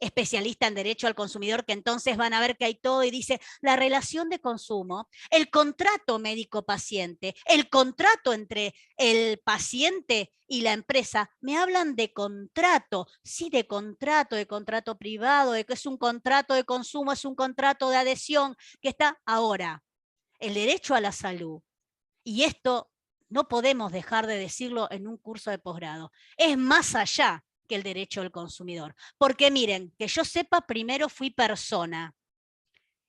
especialista en derecho al consumidor, que entonces van a ver que hay todo y dice la relación de consumo, el contrato médico-paciente, el contrato entre el paciente y la empresa, me hablan de contrato, sí, de contrato privado, de que es un contrato de consumo, es un contrato de adhesión que está ahora. El derecho a la salud, y esto no podemos dejar de decirlo en un curso de posgrado, es más allá que el derecho del consumidor. Porque miren, que yo sepa, primero fui persona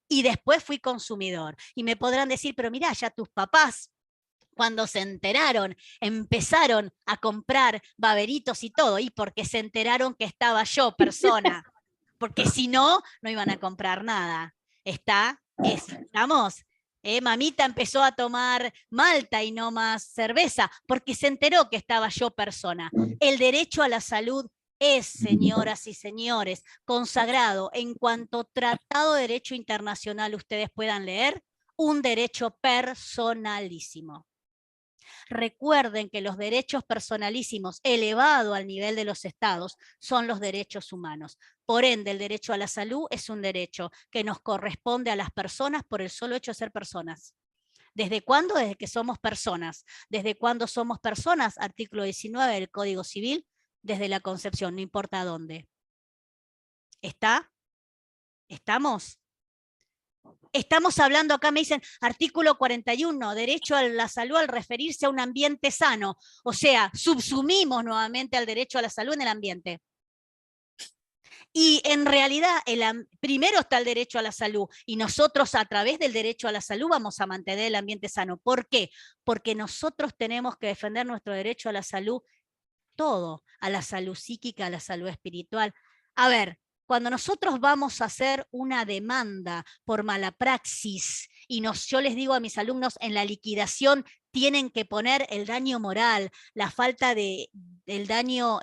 y después fui consumidor. Y me podrán decir, pero mirá, ya tus papás, cuando se enteraron, empezaron a comprar baberitos y todo, y porque se enteraron que estaba yo, persona. Porque si no, no iban a comprar nada. ¿Estamos? Mamita empezó a tomar malta y no más cerveza, porque se enteró que estaba yo persona. El derecho a la salud es, señoras y señores, consagrado en cuanto tratado de derecho internacional ustedes puedan leer, un derecho personalísimo. Recuerden que los derechos personalísimos elevados al nivel de los estados son los derechos humanos. Por ende, el derecho a la salud es un derecho que nos corresponde a las personas por el solo hecho de ser personas. ¿Desde cuándo? Desde que somos personas. ¿Desde cuándo somos personas? Artículo 19 del Código Civil, desde la concepción, no importa dónde. ¿Está? ¿Estamos? Estamos hablando acá, me dicen, artículo 41, derecho a la salud al referirse a un ambiente sano. O sea, subsumimos nuevamente al derecho a la salud en el ambiente. Y en realidad, primero está el derecho a la salud, y nosotros a través del derecho a la salud vamos a mantener el ambiente sano. ¿Por qué? Porque nosotros tenemos que defender nuestro derecho a la salud, todo, a la salud psíquica, a la salud espiritual. A ver, cuando nosotros vamos a hacer una demanda por mala praxis, y yo les digo a mis alumnos, en la liquidación tienen que poner el daño moral, la falta del daño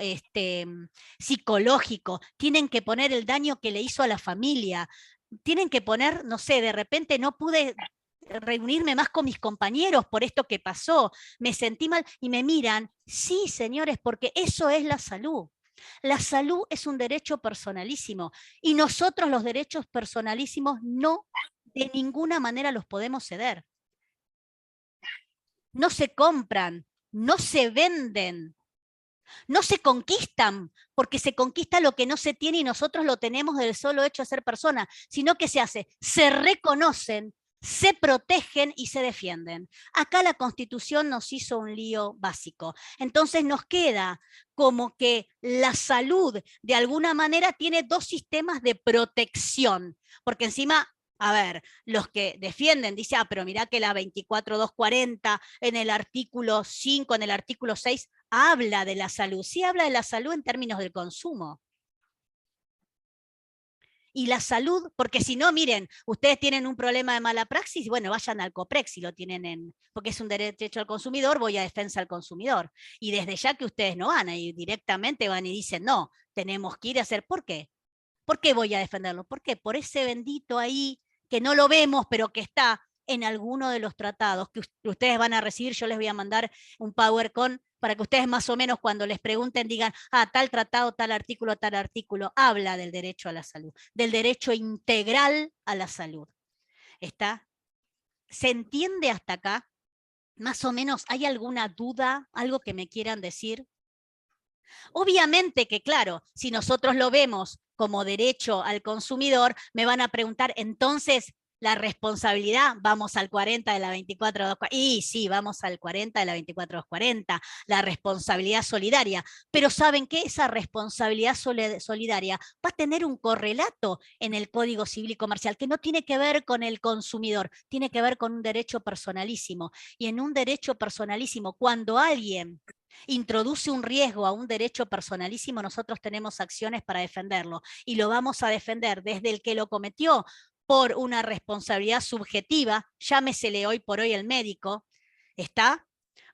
psicológico, tienen que poner el daño que le hizo a la familia, tienen que poner, no sé, de repente no pude reunirme más con mis compañeros por esto que pasó, me sentí mal, y me miran, sí, señores, porque eso es la salud. La salud es un derecho personalísimo, y nosotros los derechos personalísimos no, de ninguna manera los podemos ceder. No se compran, no se venden, no se conquistan, porque se conquista lo que no se tiene y nosotros lo tenemos del solo hecho de ser persona, sino que se reconocen, se protegen y se defienden. Acá la Constitución nos hizo un lío básico. Entonces nos queda como que la salud de alguna manera tiene dos sistemas de protección, porque encima, a ver, los que defienden dicen, pero mirá que la 24.240 en el artículo 5, en el artículo 6, habla de la salud. Sí habla de la salud en términos del consumo. Y la salud, porque si no, miren, ustedes tienen un problema de mala praxis, bueno, vayan al COPREX si lo tienen porque es un derecho al consumidor, voy a defensa al consumidor. Y desde ya que ustedes no van ahí directamente, van y dicen, no, tenemos que ir a hacer, ¿por qué? ¿Por qué voy a defenderlo? ¿Por qué? Por ese bendito ahí que no lo vemos, pero que está en alguno de los tratados que ustedes van a recibir. Yo les voy a mandar un PowerPoint para que ustedes más o menos cuando les pregunten digan, tal tratado, tal artículo, habla del derecho a la salud, del derecho integral a la salud. ¿Está? ¿Se entiende hasta acá? Más o menos, ¿hay alguna duda? ¿Algo que me quieran decir? Obviamente que, claro, si nosotros lo vemos como derecho al consumidor, me van a preguntar, entonces, la responsabilidad, vamos al 40 de la 24.240, y sí, vamos al 40 de la 24.240, la responsabilidad solidaria, pero ¿saben qué? Esa responsabilidad solidaria va a tener un correlato en el Código Civil y Comercial, que no tiene que ver con el consumidor, tiene que ver con un derecho personalísimo, y en un derecho personalísimo, cuando alguien introduce un riesgo a un derecho personalísimo, nosotros tenemos acciones para defenderlo, y lo vamos a defender desde el que lo cometió por una responsabilidad subjetiva, llámesele hoy por hoy el médico, ¿está?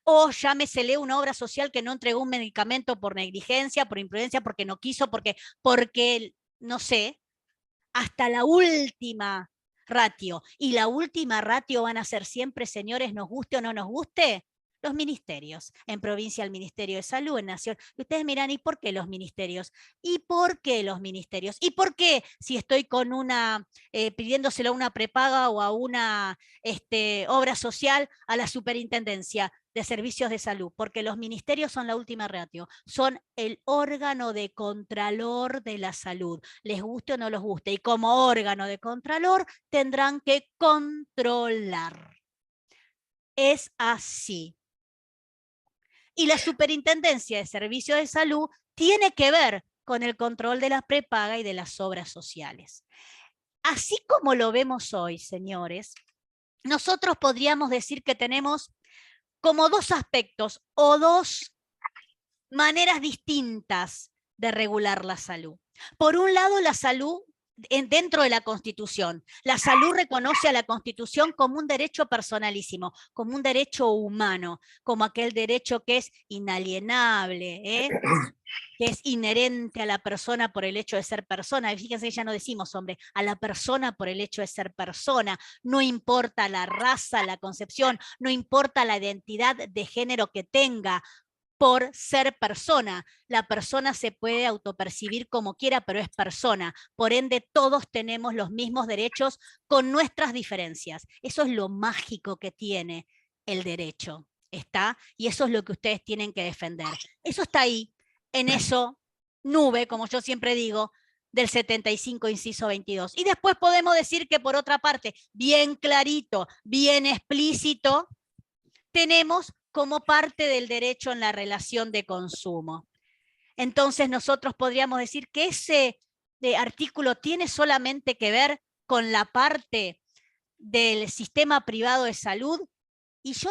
O llámesele una obra social que no entregó un medicamento por negligencia, por imprudencia, porque no quiso, porque no sé, hasta la última ratio. Y la última ratio van a ser siempre, señores, nos guste o no nos guste, los ministerios. En provincia el Ministerio de Salud, en Nación. Y ustedes miran, ¿y por qué los ministerios? ¿Y por qué los ministerios? ¿Y por qué si estoy con pidiéndoselo a una prepaga o a una obra social a la superintendencia de servicios de salud? Porque los ministerios son la última ratio, son el órgano de contralor de la salud, les guste o no les guste, y como órgano de contralor tendrán que controlar. Es así. Y la Superintendencia de Servicios de Salud tiene que ver con el control de la prepaga y de las obras sociales. Así como lo vemos hoy, señores, nosotros podríamos decir que tenemos como dos aspectos o dos maneras distintas de regular la salud. Por un lado, la salud dentro de la Constitución. La salud reconoce a la Constitución como un derecho personalísimo, como un derecho humano, como aquel derecho que es inalienable, que es inherente a la persona por el hecho de ser persona. Y fíjense, ya no decimos hombre, a la persona por el hecho de ser persona. No importa la raza, la concepción, no importa la identidad de género que tenga, por ser persona. La persona se puede autopercibir como quiera, pero es persona. Por ende, todos tenemos los mismos derechos con nuestras diferencias. Eso es lo mágico que tiene el derecho. ¿Está? Y eso es lo que ustedes tienen que defender. Eso está ahí, en eso, nube, como yo siempre digo, del 75, inciso 22. Y después podemos decir que por otra parte, bien clarito, bien explícito, tenemos como parte del derecho en la relación de consumo. Entonces nosotros podríamos decir que ese artículo tiene solamente que ver con la parte del sistema privado de salud, y yo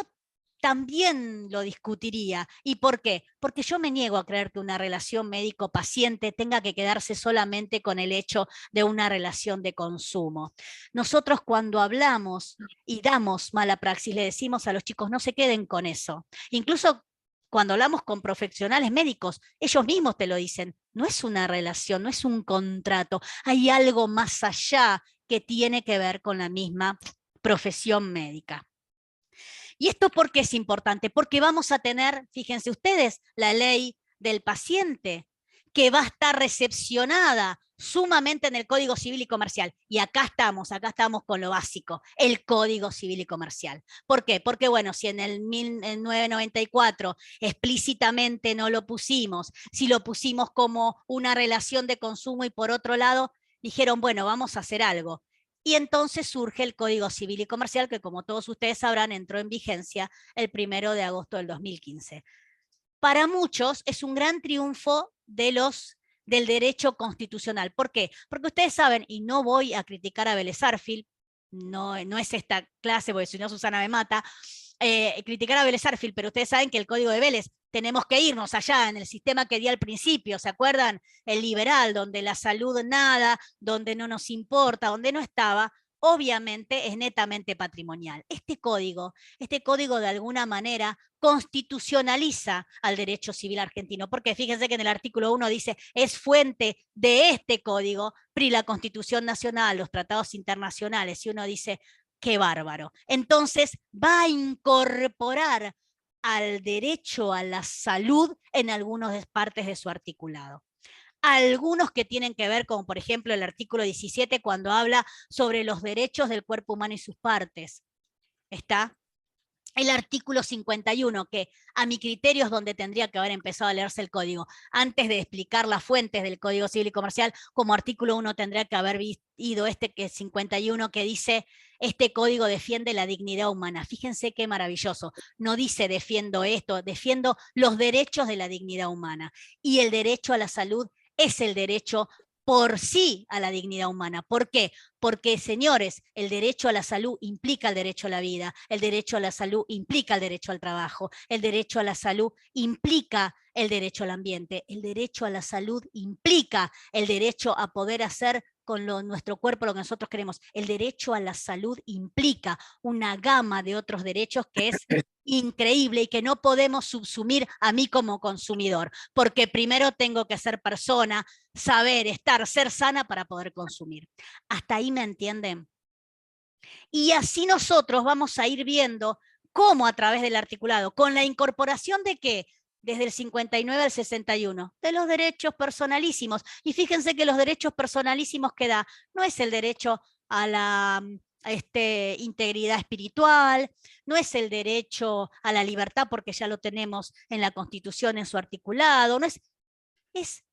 también lo discutiría. ¿Y por qué? Porque yo me niego a creer que una relación médico-paciente tenga que quedarse solamente con el hecho de una relación de consumo. Nosotros cuando hablamos y damos mala praxis, le decimos a los chicos, no se queden con eso. Incluso cuando hablamos con profesionales médicos, ellos mismos te lo dicen, no es una relación, no es un contrato, hay algo más allá que tiene que ver con la misma profesión médica. ¿Y esto por qué es importante? Porque vamos a tener, fíjense ustedes, la ley del paciente, que va a estar recepcionada sumamente en el Código Civil y Comercial. Y acá estamos con lo básico, el Código Civil y Comercial. ¿Por qué? Porque, bueno, si en el 1994 explícitamente no lo pusimos, si lo pusimos como una relación de consumo y por otro lado dijeron, bueno, vamos a hacer algo. Y entonces surge el Código Civil y Comercial, que como todos ustedes sabrán, entró en vigencia el 1 de agosto del 2015. Para muchos es un gran triunfo del derecho constitucional. ¿Por qué? Porque ustedes saben, y no voy a criticar a Vélez Sarsfield, no es esta clase, porque si no Susana me mata, criticar a Vélez Sarsfield, pero ustedes saben que el Código de Vélez, tenemos que irnos allá en el sistema que di al principio, ¿se acuerdan? El liberal, donde la salud nada, donde no nos importa, donde no estaba, obviamente es netamente patrimonial. Este código de alguna manera constitucionaliza al derecho civil argentino, porque fíjense que en el artículo 1 dice, es fuente de este código, PRI, la Constitución Nacional, los tratados internacionales, y uno dice, qué bárbaro. Entonces va a incorporar al derecho a la salud en algunas partes de su articulado. Algunos que tienen que ver, como por ejemplo el artículo 17, cuando habla sobre los derechos del cuerpo humano y sus partes. Está el artículo 51, que a mi criterio es donde tendría que haber empezado a leerse el código. Antes de explicar las fuentes del Código Civil y Comercial, como artículo 1 tendría que haber ido que es 51, que dice, este código defiende la dignidad humana. Fíjense qué maravilloso. No dice defiendo esto, defiendo los derechos de la dignidad humana. Y el derecho a la salud es el derecho por sí a la dignidad humana. ¿Por qué? Porque, señores, el derecho a la salud implica el derecho a la vida, el derecho a la salud implica el derecho al trabajo, el derecho a la salud implica el derecho al ambiente, el derecho a la salud implica el derecho a poder hacer con nuestro cuerpo lo que nosotros queremos. El derecho a la salud implica una gama de otros derechos que es increíble y que no podemos subsumir a mí como consumidor, porque primero tengo que ser persona, saber, estar, ser sana para poder consumir. ¿Hasta ahí me entienden? Y así nosotros vamos a ir viendo cómo a través del articulado, con la incorporación de ¿qué? Desde el 59 al 61, de los derechos personalísimos. Y fíjense que los derechos personalísimos que da, no es el derecho a la integridad espiritual, no es el derecho a la libertad, porque ya lo tenemos en la Constitución en su articulado, no es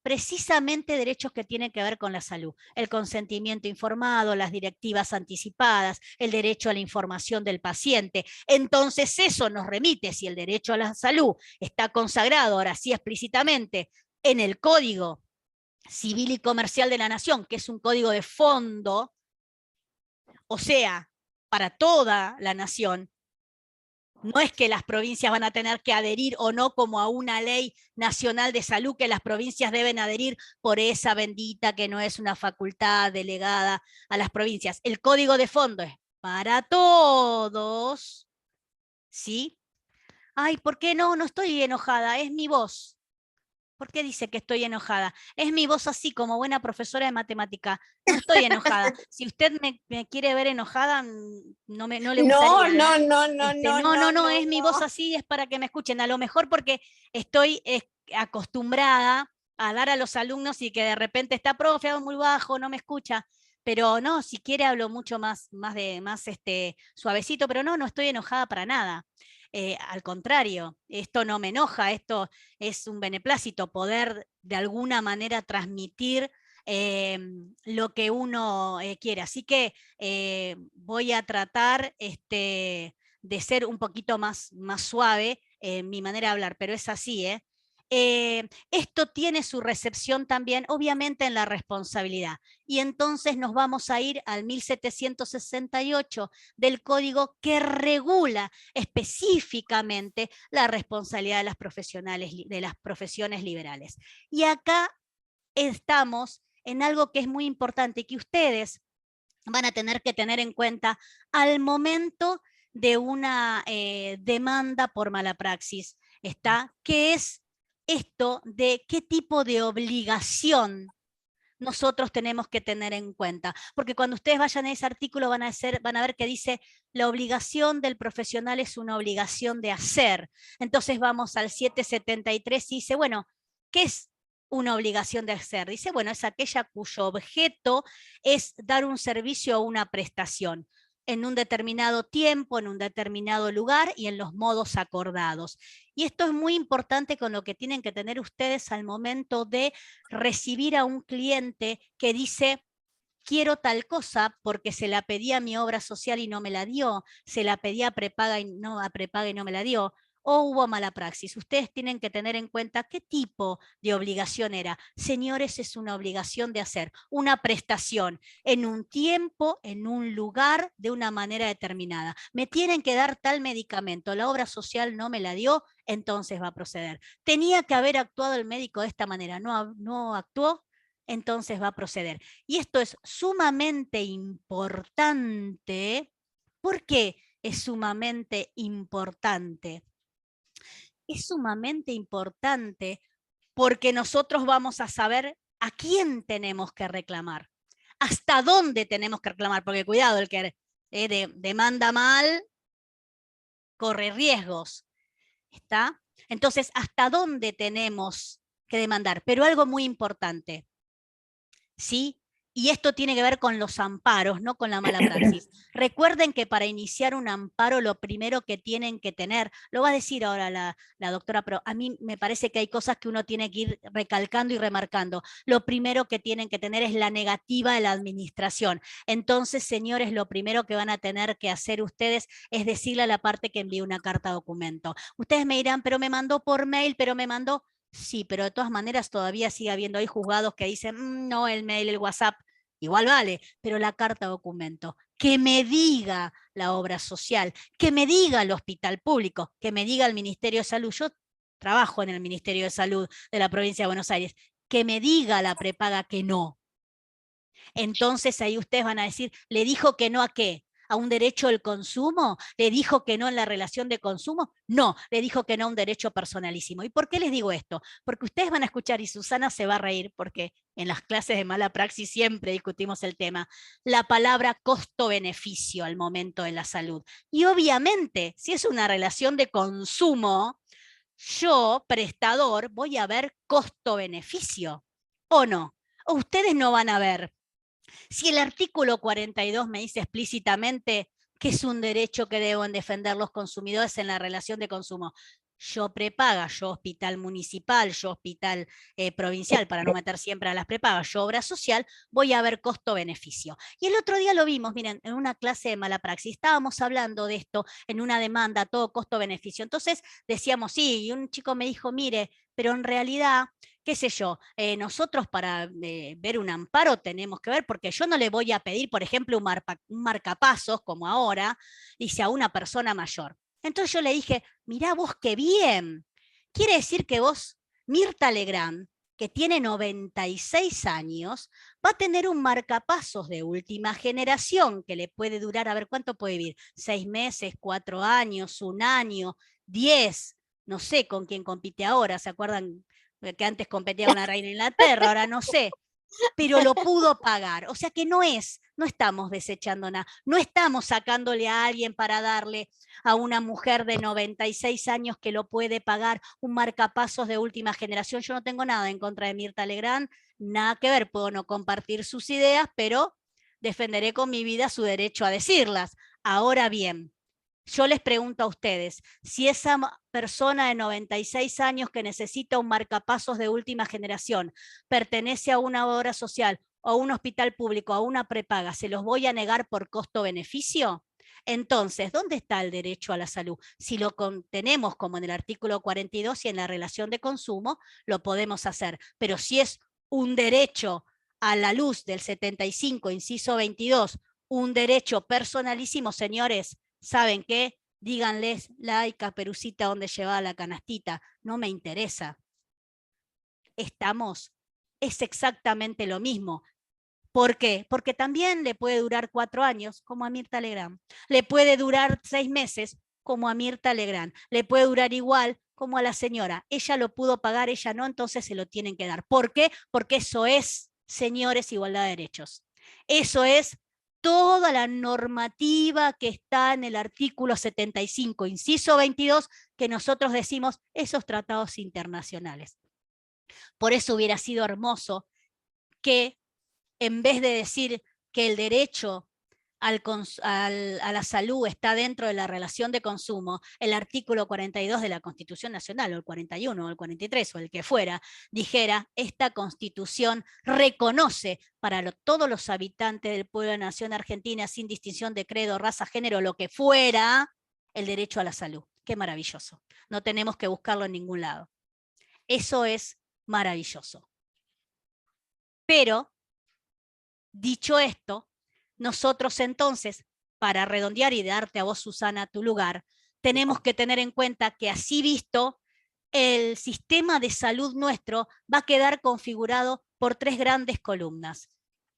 precisamente derechos que tienen que ver con la salud, el consentimiento informado, las directivas anticipadas, el derecho a la información del paciente. Entonces eso nos remite, si el derecho a la salud está consagrado ahora sí explícitamente en el Código Civil y Comercial de la Nación, que es un código de fondo, o sea, para toda la nación, No es que las provincias van a tener que adherir o no como a una ley nacional de salud, que las provincias deben adherir por esa bendita que no es una facultad delegada a las provincias. El código de fondo es para todos, ¿sí? Ay, ¿por qué no? No estoy enojada, es mi voz. ¿Por qué dice que estoy enojada? Es mi voz así, como buena profesora de matemática. No estoy enojada. Si usted me quiere ver enojada, no le gustaría. No, es mi voz así, es para que me escuchen. A lo mejor porque estoy acostumbrada a dar a los alumnos y que de repente está profe, hago muy bajo, no me escucha. Pero no, si quiere hablo mucho más suavecito, pero no estoy enojada para nada. Al contrario, esto no me enoja, esto es un beneplácito, poder de alguna manera transmitir lo que uno quiere. Así que voy a tratar de ser un poquito más suave en mi manera de hablar, pero es así, ¿eh? Esto tiene su recepción también, obviamente, en la responsabilidad. Y entonces nos vamos a ir al 1768 del Código que regula específicamente la responsabilidad de las profesionales, de las profesiones liberales. Y acá estamos en algo que es muy importante y que ustedes van a tener que tener en cuenta al momento de una demanda por mala praxis, que es esto de qué tipo de obligación nosotros tenemos que tener en cuenta. Porque cuando ustedes vayan a ese artículo van a ver que dice la obligación del profesional es una obligación de hacer. Entonces vamos al 773 y dice, bueno, ¿qué es una obligación de hacer? Dice, bueno, es aquella cuyo objeto es dar un servicio o una prestación en un determinado tiempo, en un determinado lugar y en los modos acordados. Y esto es muy importante con lo que tienen que tener ustedes al momento de recibir a un cliente que dice, quiero tal cosa porque se la pedí a mi obra social y no me la dio, se la pedí a prepaga y no me la dio, o hubo mala praxis. Ustedes tienen que tener en cuenta qué tipo de obligación era. Señores, es una obligación de hacer una prestación en un tiempo, en un lugar, de una manera determinada. Me tienen que dar tal medicamento, la obra social no me la dio, entonces va a proceder. Tenía que haber actuado el médico de esta manera, no actuó, entonces va a proceder. Y esto es sumamente importante. ¿Por qué es sumamente importante? Es sumamente importante porque nosotros vamos a saber a quién tenemos que reclamar, hasta dónde tenemos que reclamar, porque cuidado, el que demanda mal corre riesgos, ¿está? Entonces, ¿hasta dónde tenemos que demandar? Pero algo muy importante, ¿sí? Y esto tiene que ver con los amparos, no con la mala praxis. Recuerden que para iniciar un amparo lo primero que tienen que tener, lo va a decir ahora la doctora, pero a mí me parece que hay cosas que uno tiene que ir recalcando y remarcando. Lo primero que tienen que tener es la negativa de la administración. Entonces, señores, lo primero que van a tener que hacer ustedes es decirle a la parte que envíe una carta documento. Ustedes me dirán, pero me mandó por mail, pero me mandó... Sí, pero de todas maneras todavía sigue habiendo ahí juzgados que dicen, no, el mail, el WhatsApp, igual vale, pero la carta documento, que me diga la obra social, que me diga el hospital público, que me diga el Ministerio de Salud. Yo trabajo en el Ministerio de Salud de la provincia de Buenos Aires, que me diga la prepaga que no. Entonces ahí ustedes van a decir, ¿le dijo que no a qué? ¿A un derecho al consumo? ¿Le dijo que no en la relación de consumo? No, le dijo que no a un derecho personalísimo. ¿Y por qué les digo esto? Porque ustedes van a escuchar, y Susana se va a reír, porque en las clases de mala praxis siempre discutimos el tema, la palabra costo-beneficio al momento de la salud. Y obviamente, si es una relación de consumo, yo, prestador, voy a ver costo-beneficio, ¿o no? ¿O ustedes no van a ver? Si el artículo 42 me dice explícitamente que es un derecho que deben defender los consumidores en la relación de consumo, yo prepaga, yo hospital municipal, yo hospital provincial, para no meter siempre a las prepagas, yo obra social, voy a ver costo-beneficio. Y el otro día lo vimos, miren, en una clase de mala praxis, estábamos hablando de esto en una demanda, todo costo-beneficio. Entonces decíamos, sí, y un chico me dijo, mire, pero en realidad, qué sé yo, nosotros para ver un amparo tenemos que ver, porque yo no le voy a pedir, por ejemplo, un marcapasos, como ahora, dice a una persona mayor. Entonces yo le dije, mirá vos qué bien. Quiere decir que vos, Mirta Legrand, que tiene 96 años, va a tener un marcapasos de última generación que le puede durar, a ver, ¿cuánto puede vivir? 6 meses, 4 años, 1 año, 10, no sé con quién compite ahora, ¿se acuerdan que antes competía con la reina de Inglaterra? Ahora no sé, pero lo pudo pagar. O sea que no estamos desechando nada, no estamos sacándole a alguien para darle a una mujer de 96 años que lo puede pagar un marcapasos de última generación. Yo no tengo nada en contra de Mirta Legrand, nada que ver, puedo no compartir sus ideas, pero defenderé con mi vida su derecho a decirlas. Ahora bien, yo les pregunto a ustedes, si esa persona de 96 años que necesita un marcapasos de última generación pertenece a una obra social o a un hospital público, a una prepaga, ¿se los voy a negar por costo-beneficio? Entonces, ¿dónde está el derecho a la salud? Si lo contenemos como en el artículo 42 y en la relación de consumo, lo podemos hacer. Pero si es un derecho a la luz del 75, inciso 22, un derecho personalísimo, señores, ¿saben qué? Díganles, Caperucita, ¿dónde llevaba la canastita? No me interesa. Es exactamente lo mismo. ¿Por qué? Porque también le puede durar 4 años, como a Mirta Legrand. Le puede durar 6 meses, como a Mirta Legrand. Le puede durar igual como a la señora. Ella lo pudo pagar, ella no, entonces se lo tienen que dar. ¿Por qué? Porque eso es, señores, igualdad de derechos. Eso es toda la normativa que está en el artículo 75, inciso 22, que nosotros decimos esos tratados internacionales. Por eso hubiera sido hermoso que en vez de decir que el derecho a la salud está dentro de la relación de consumo, el artículo 42 de la Constitución Nacional, o el 41, o el 43, o el que fuera, dijera, esta Constitución reconoce para todos los habitantes del pueblo de la nación argentina, sin distinción de credo, raza, género, lo que fuera, el derecho a la salud. Qué maravilloso. No tenemos que buscarlo en ningún lado. Eso es maravilloso. Pero, dicho esto, nosotros entonces, para redondear y darte a vos, Susana, tu lugar, tenemos que tener en cuenta que así visto, el sistema de salud nuestro va a quedar configurado por 3 grandes columnas.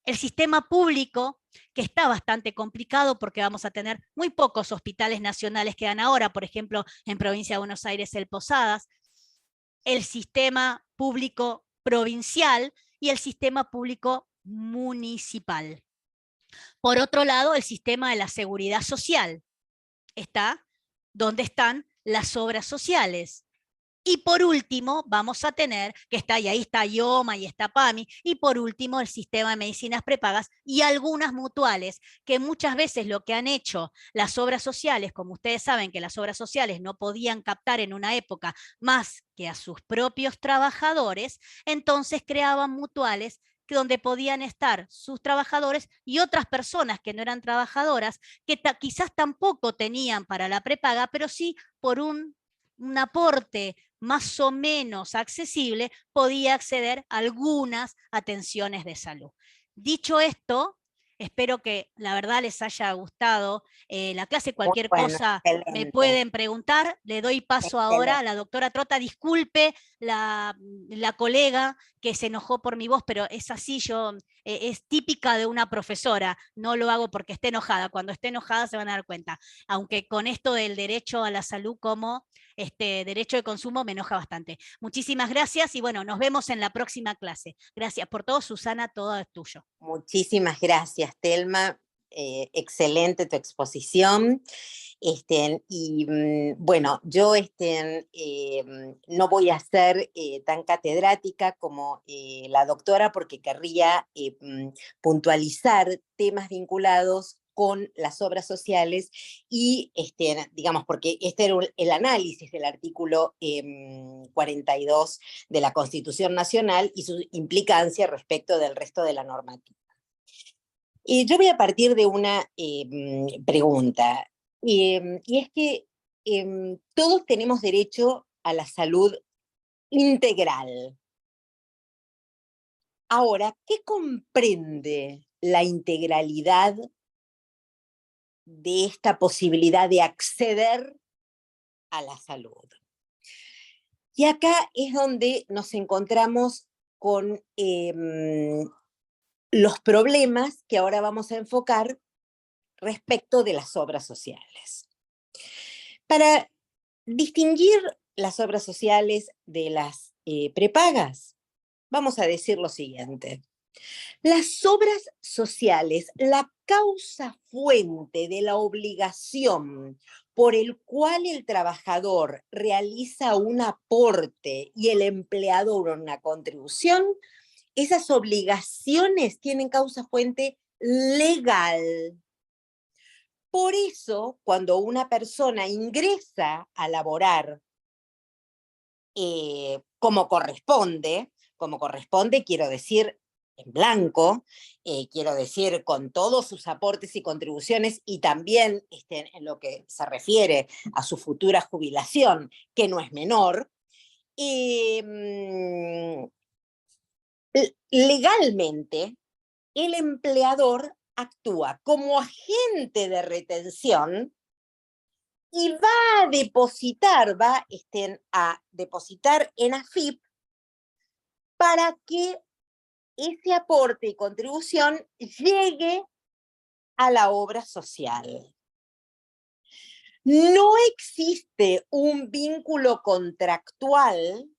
El sistema público, que está bastante complicado porque vamos a tener muy pocos hospitales nacionales que dan ahora, por ejemplo, en Provincia de Buenos Aires, el Posadas, el sistema público provincial y el sistema público municipal. Por otro lado, el sistema de la seguridad social está donde están las obras sociales. Y por último, vamos a tener, que está, y ahí está IOMA y está PAMI, y por último el sistema de medicinas prepagas y algunas mutuales, que muchas veces lo que han hecho las obras sociales, como ustedes saben que las obras sociales no podían captar en una época más que a sus propios trabajadores, entonces creaban mutuales donde podían estar sus trabajadores y otras personas que no eran trabajadoras, que quizás tampoco tenían para la prepaga, pero sí por un aporte más o menos accesible, podía acceder a algunas atenciones de salud. Dicho esto, espero que la verdad les haya gustado la clase. Cualquier cosa excelente. me pueden preguntar. Le doy paso ahora a la doctora Trota. Disculpe la colega que se enojó por mi voz, pero es así, es típica de una profesora. No lo hago porque esté enojada. Cuando esté enojada se van a dar cuenta. Aunque con esto del derecho a la salud como derecho de consumo me enoja bastante. Muchísimas gracias y bueno, nos vemos en la próxima clase. Gracias por todo, Susana, todo es tuyo. Muchísimas gracias, Telma. Excelente tu exposición. Bueno, yo no voy a ser tan catedrática como la doctora porque querría puntualizar temas vinculados con las obras sociales y, digamos, porque este era el análisis del artículo 42 de la Constitución Nacional y su implicancia respecto del resto de la normativa. Yo voy a partir de una pregunta, y es que todos tenemos derecho a la salud integral. Ahora, ¿qué comprende la integralidad de esta posibilidad de acceder a la salud. Y acá es donde nos encontramos con los problemas que ahora vamos a enfocar respecto de las obras sociales. Para distinguir las obras sociales de las prepagas, vamos a decir lo siguiente. Las obras sociales, la causa fuente de la obligación por el cual el trabajador realiza un aporte y el empleador una contribución, esas obligaciones tienen causa fuente legal. Por eso, cuando una persona ingresa a laborar como corresponde quiero decir en blanco, quiero decir con todos sus aportes y contribuciones y también en lo que se refiere a su futura jubilación, que no es menor, legalmente el empleador actúa como agente de retención y va a depositar en AFIP para que ese aporte y contribución llegue a la obra social. No existe un vínculo contractual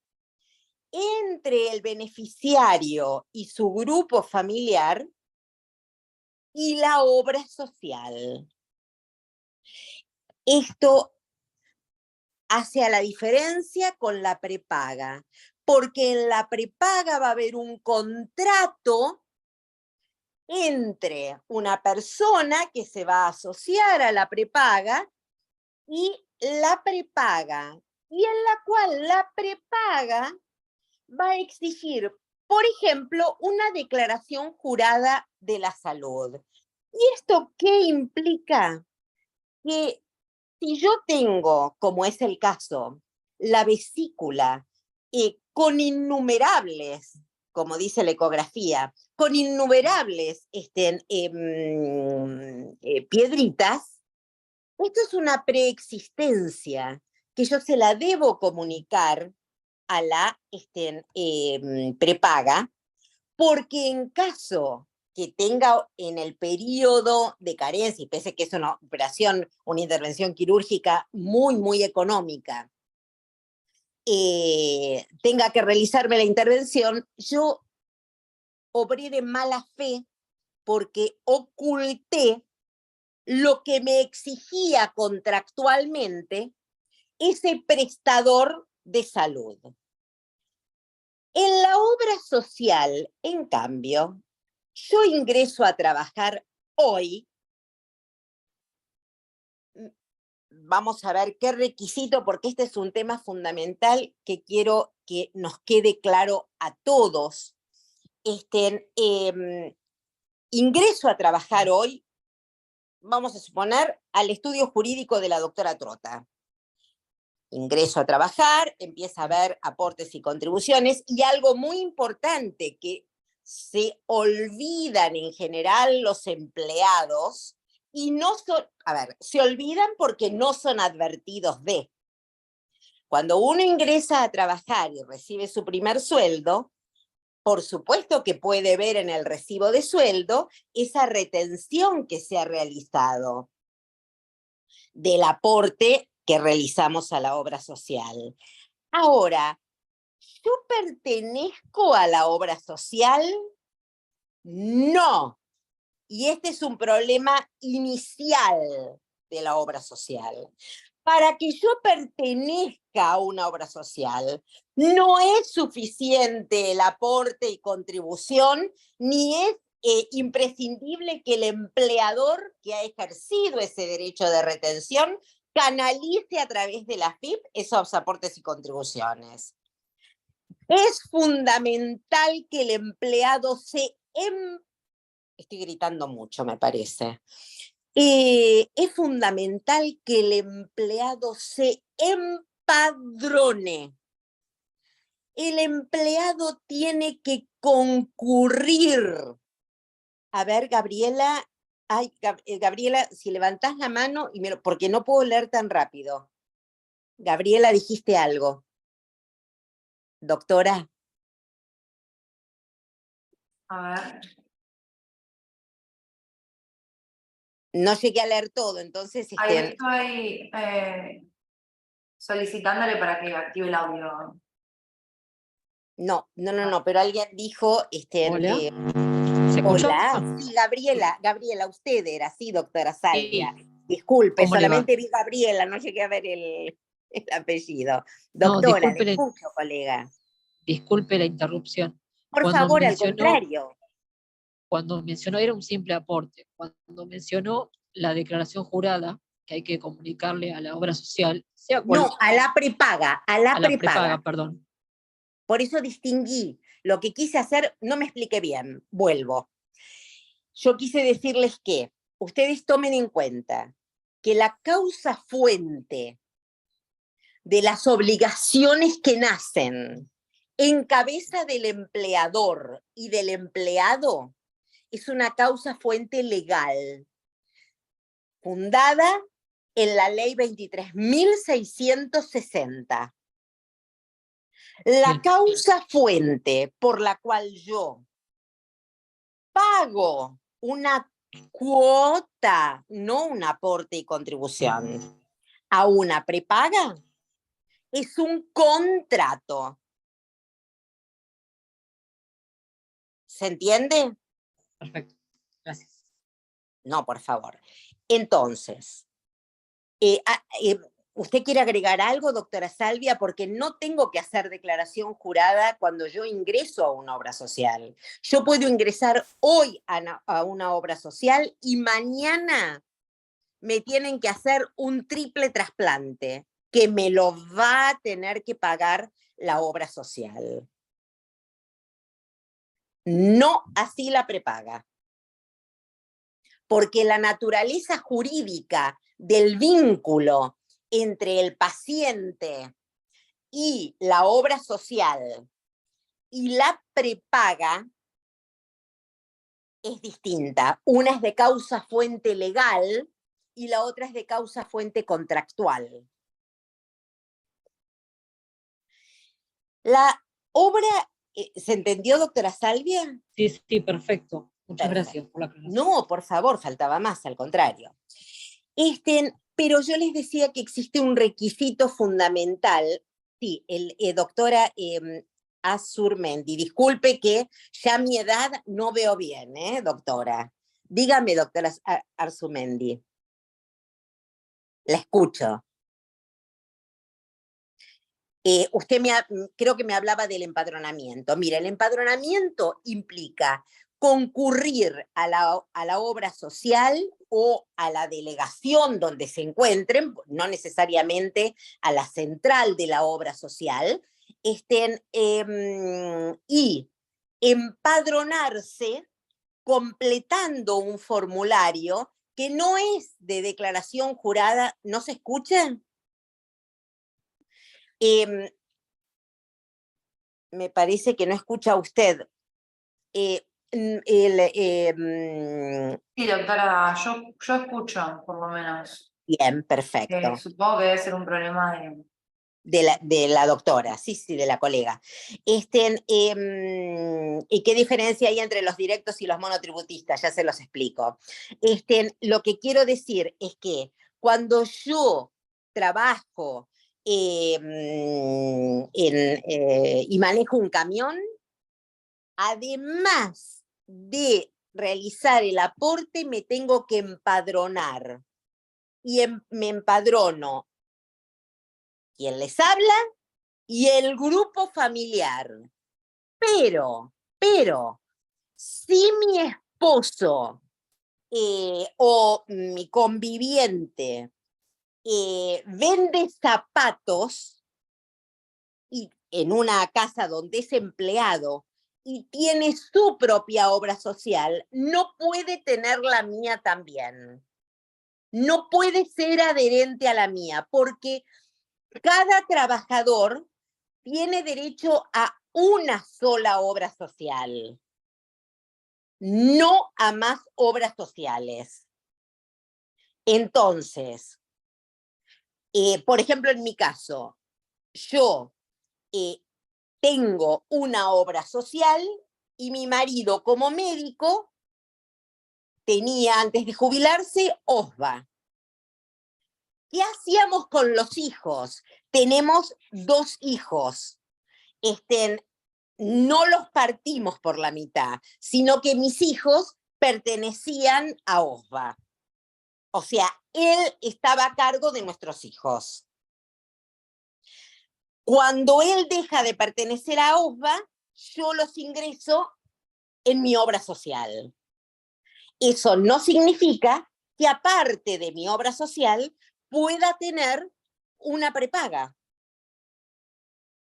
entre el beneficiario y su grupo familiar y la obra social. Esto hace a la diferencia con la prepaga, porque en la prepaga va a haber un contrato entre una persona que se va a asociar a la prepaga y la prepaga, y en la cual la prepaga va a exigir, por ejemplo, una declaración jurada de la salud. ¿Y esto qué implica? Que si yo tengo, como es el caso, la vesícula con innumerables, como dice la ecografía, con innumerables piedritas, esto es una preexistencia que yo se la debo comunicar a la prepaga, porque en caso que tenga en el periodo de carencia, y pese que es una operación, una intervención quirúrgica muy, muy económica, tenga que realizarme la intervención, yo obré de mala fe porque oculté lo que me exigía contractualmente ese prestador de salud. En la obra social, en cambio, yo ingreso a trabajar hoy. Vamos a ver qué requisito, porque este es un tema fundamental que quiero que nos quede claro a todos. Ingreso a trabajar hoy, vamos a suponer, al estudio jurídico de la doctora Trota. Ingreso a trabajar, empieza a ver aportes y contribuciones, y algo muy importante que se olvidan en general los empleados, y no son, se olvidan porque no son advertidos de. Cuando uno ingresa a trabajar y recibe su primer sueldo, por supuesto que puede ver en el recibo de sueldo esa retención que se ha realizado del aporte que realizamos a la obra social. Ahora, ¿yo pertenezco a la obra social? No. Y este es un problema inicial de la obra social. Para que yo pertenezca a una obra social, no es suficiente el aporte y contribución, ni es imprescindible que el empleador que ha ejercido ese derecho de retención canalice a través de la FIP esos aportes y contribuciones. Es fundamental que el empleado estoy gritando mucho, me parece. Es fundamental que el empleado se empadrone. El empleado tiene que concurrir. A ver, Gabriela, Gabriela, si levantás la mano, porque no puedo leer tan rápido. Gabriela, dijiste algo. Doctora. A ver. No llegué a leer todo, entonces... Ahí estoy solicitándole para que active el audio. No, pero alguien dijo... Hola, ¿se escucha? Hola, sí, Gabriela, usted era, sí, doctora Salvia. Sí. Disculpe, ¿Cómo le va? solamente vi Gabriela, no llegué a ver el apellido. No, Doctora, le escucho, colega. disculpe la interrupción. Por favor, al contrario. Cuando mencionó, era un simple aporte, cuando mencionó la declaración jurada que hay que comunicarle a la obra social, sea cual No, a la prepaga, a la prepaga. perdón. Por eso distinguí. Lo que quise hacer, no me expliqué bien, vuelvo. Yo quise decirles que ustedes tomen en cuenta que la causa fuente de las obligaciones que nacen en cabeza del empleador y del empleado es una causa fuente legal, fundada en la ley 23.660. La causa fuente por la cual yo pago una cuota, no un aporte y contribución, a una prepaga, es un contrato. ¿Se entiende? Perfecto, gracias. No, por favor. Entonces, ¿usted quiere agregar algo, doctora Salvia? Porque no tengo que hacer declaración jurada cuando yo ingreso a una obra social. Yo puedo ingresar hoy a una obra social y mañana me tienen que hacer un triple trasplante, que me lo va a tener que pagar la obra social. No así la prepaga. Porque la naturaleza jurídica del vínculo entre el paciente y la obra social y la prepaga es distinta. Una es de causa fuente legal y la otra es de causa fuente contractual. La obra, ¿se entendió, doctora Salvia? Sí, perfecto. Muchas gracias por la aclaración. No, por favor, faltaba más, al contrario. Pero yo les decía que existe un requisito fundamental. Sí, doctora Azurmendi, disculpe que ya a mi edad no veo bien, doctora. Dígame, doctora Azurmendi. La escucho. Usted creo que me hablaba del empadronamiento. Mira, el empadronamiento implica concurrir a la obra social o a la delegación donde se encuentren, no necesariamente a la central de la obra social, y empadronarse completando un formulario que no es de declaración jurada. ¿No se escucha? Me parece que no escucha usted. Sí, doctora, yo escucho, por lo menos. Bien, perfecto. Supongo que debe ser un problema De la doctora, sí, de la colega. ¿Y qué diferencia hay entre los directos y los monotributistas? Ya se los explico. Lo que quiero decir es que cuando yo trabajo y manejo un camión, además de realizar el aporte, me tengo que empadronar. Y me empadrono quien les habla y el grupo familiar. Pero, si mi esposo o mi conviviente vende zapatos y en una casa donde es empleado y tiene su propia obra social, no puede tener la mía también. No puede ser adherente a la mía, porque cada trabajador tiene derecho a una sola obra social, no a más obras sociales. Entonces, Por ejemplo, en mi caso, yo tengo una obra social y mi marido como médico tenía antes de jubilarse OSVA. ¿Qué hacíamos con los hijos? Tenemos 2 hijos. No los partimos por la mitad, sino que mis hijos pertenecían a OSVA. O sea, él estaba a cargo de nuestros hijos. Cuando él deja de pertenecer a OSVA, yo los ingreso en mi obra social. Eso no significa que aparte de mi obra social pueda tener una prepaga.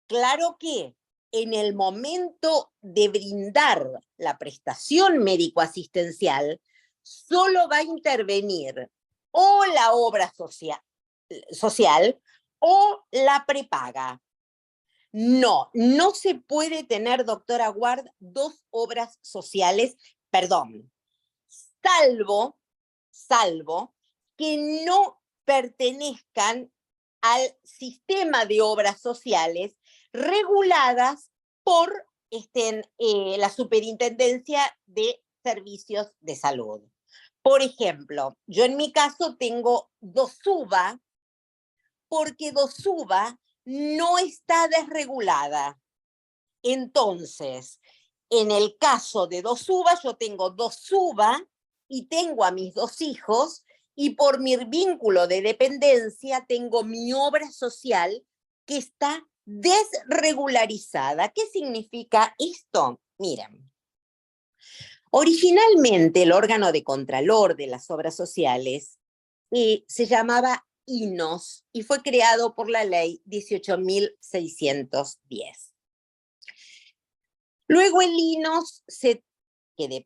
Claro que en el momento de brindar la prestación médico-asistencial, solo va a intervenir o la obra social o la prepaga. No se puede tener, doctora Ward, 2 obras sociales, perdón, salvo que no pertenezcan al sistema de obras sociales reguladas por la Superintendencia de Servicios de Salud. Por ejemplo, yo en mi caso tengo DOSUBA, porque DOSUBA no está desregulada. Entonces, en el caso de DOSUBA, yo tengo DOSUBA y tengo a mis 2 hijos, y por mi vínculo de dependencia tengo mi obra social que está desregularizada. ¿Qué significa esto? Miren, originalmente el órgano de contralor de las obras sociales se llamaba INOS y fue creado por la ley 18.610. Luego el INOS, que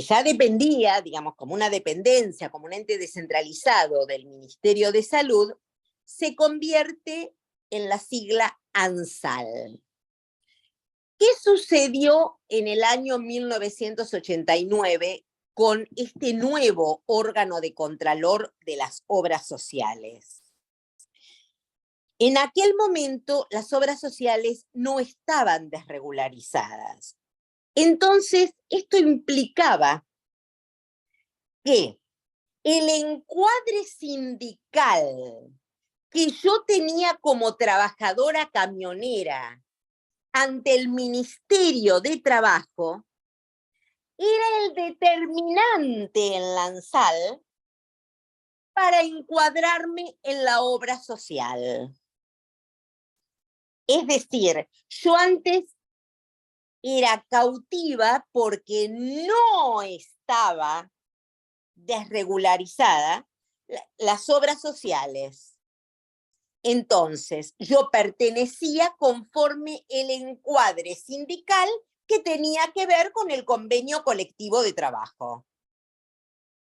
ya dependía, digamos, como una dependencia, como un ente descentralizado del Ministerio de Salud, se convierte en la sigla ANSAL. ¿Qué sucedió en el año 1989 con este nuevo órgano de contralor de las obras sociales? En aquel momento las obras sociales no estaban desregularizadas. Entonces, esto implicaba que el encuadre sindical que yo tenía como trabajadora camionera ante el Ministerio de Trabajo era el determinante en la ANSAL para encuadrarme en la obra social. Es decir, yo antes era cautiva porque no estaba desregularizada las obras sociales. Entonces, yo pertenecía conforme el encuadre sindical que tenía que ver con el convenio colectivo de trabajo.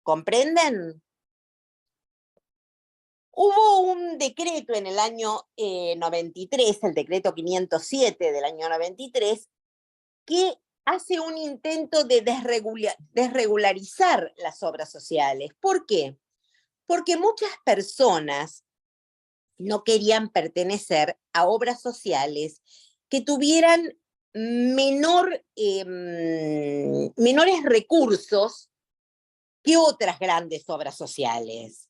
¿Comprenden? Hubo un decreto en el año 93, el decreto 507 del año 93, que hace un intento de desregularizar las obras sociales. ¿Por qué? Porque muchas personas no querían pertenecer a obras sociales que tuvieran menores recursos que otras grandes obras sociales.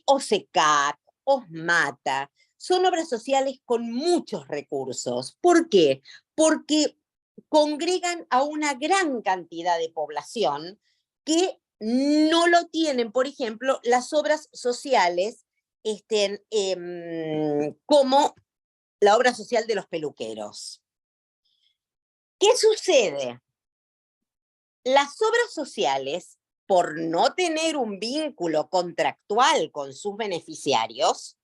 OSECAC, OSMATA, son obras sociales con muchos recursos. ¿Por qué? Porque congregan a una gran cantidad de población que no lo tienen, por ejemplo, las obras sociales como la obra social de los peluqueros. ¿Qué sucede? Las obras sociales, por no tener un vínculo contractual con sus beneficiarios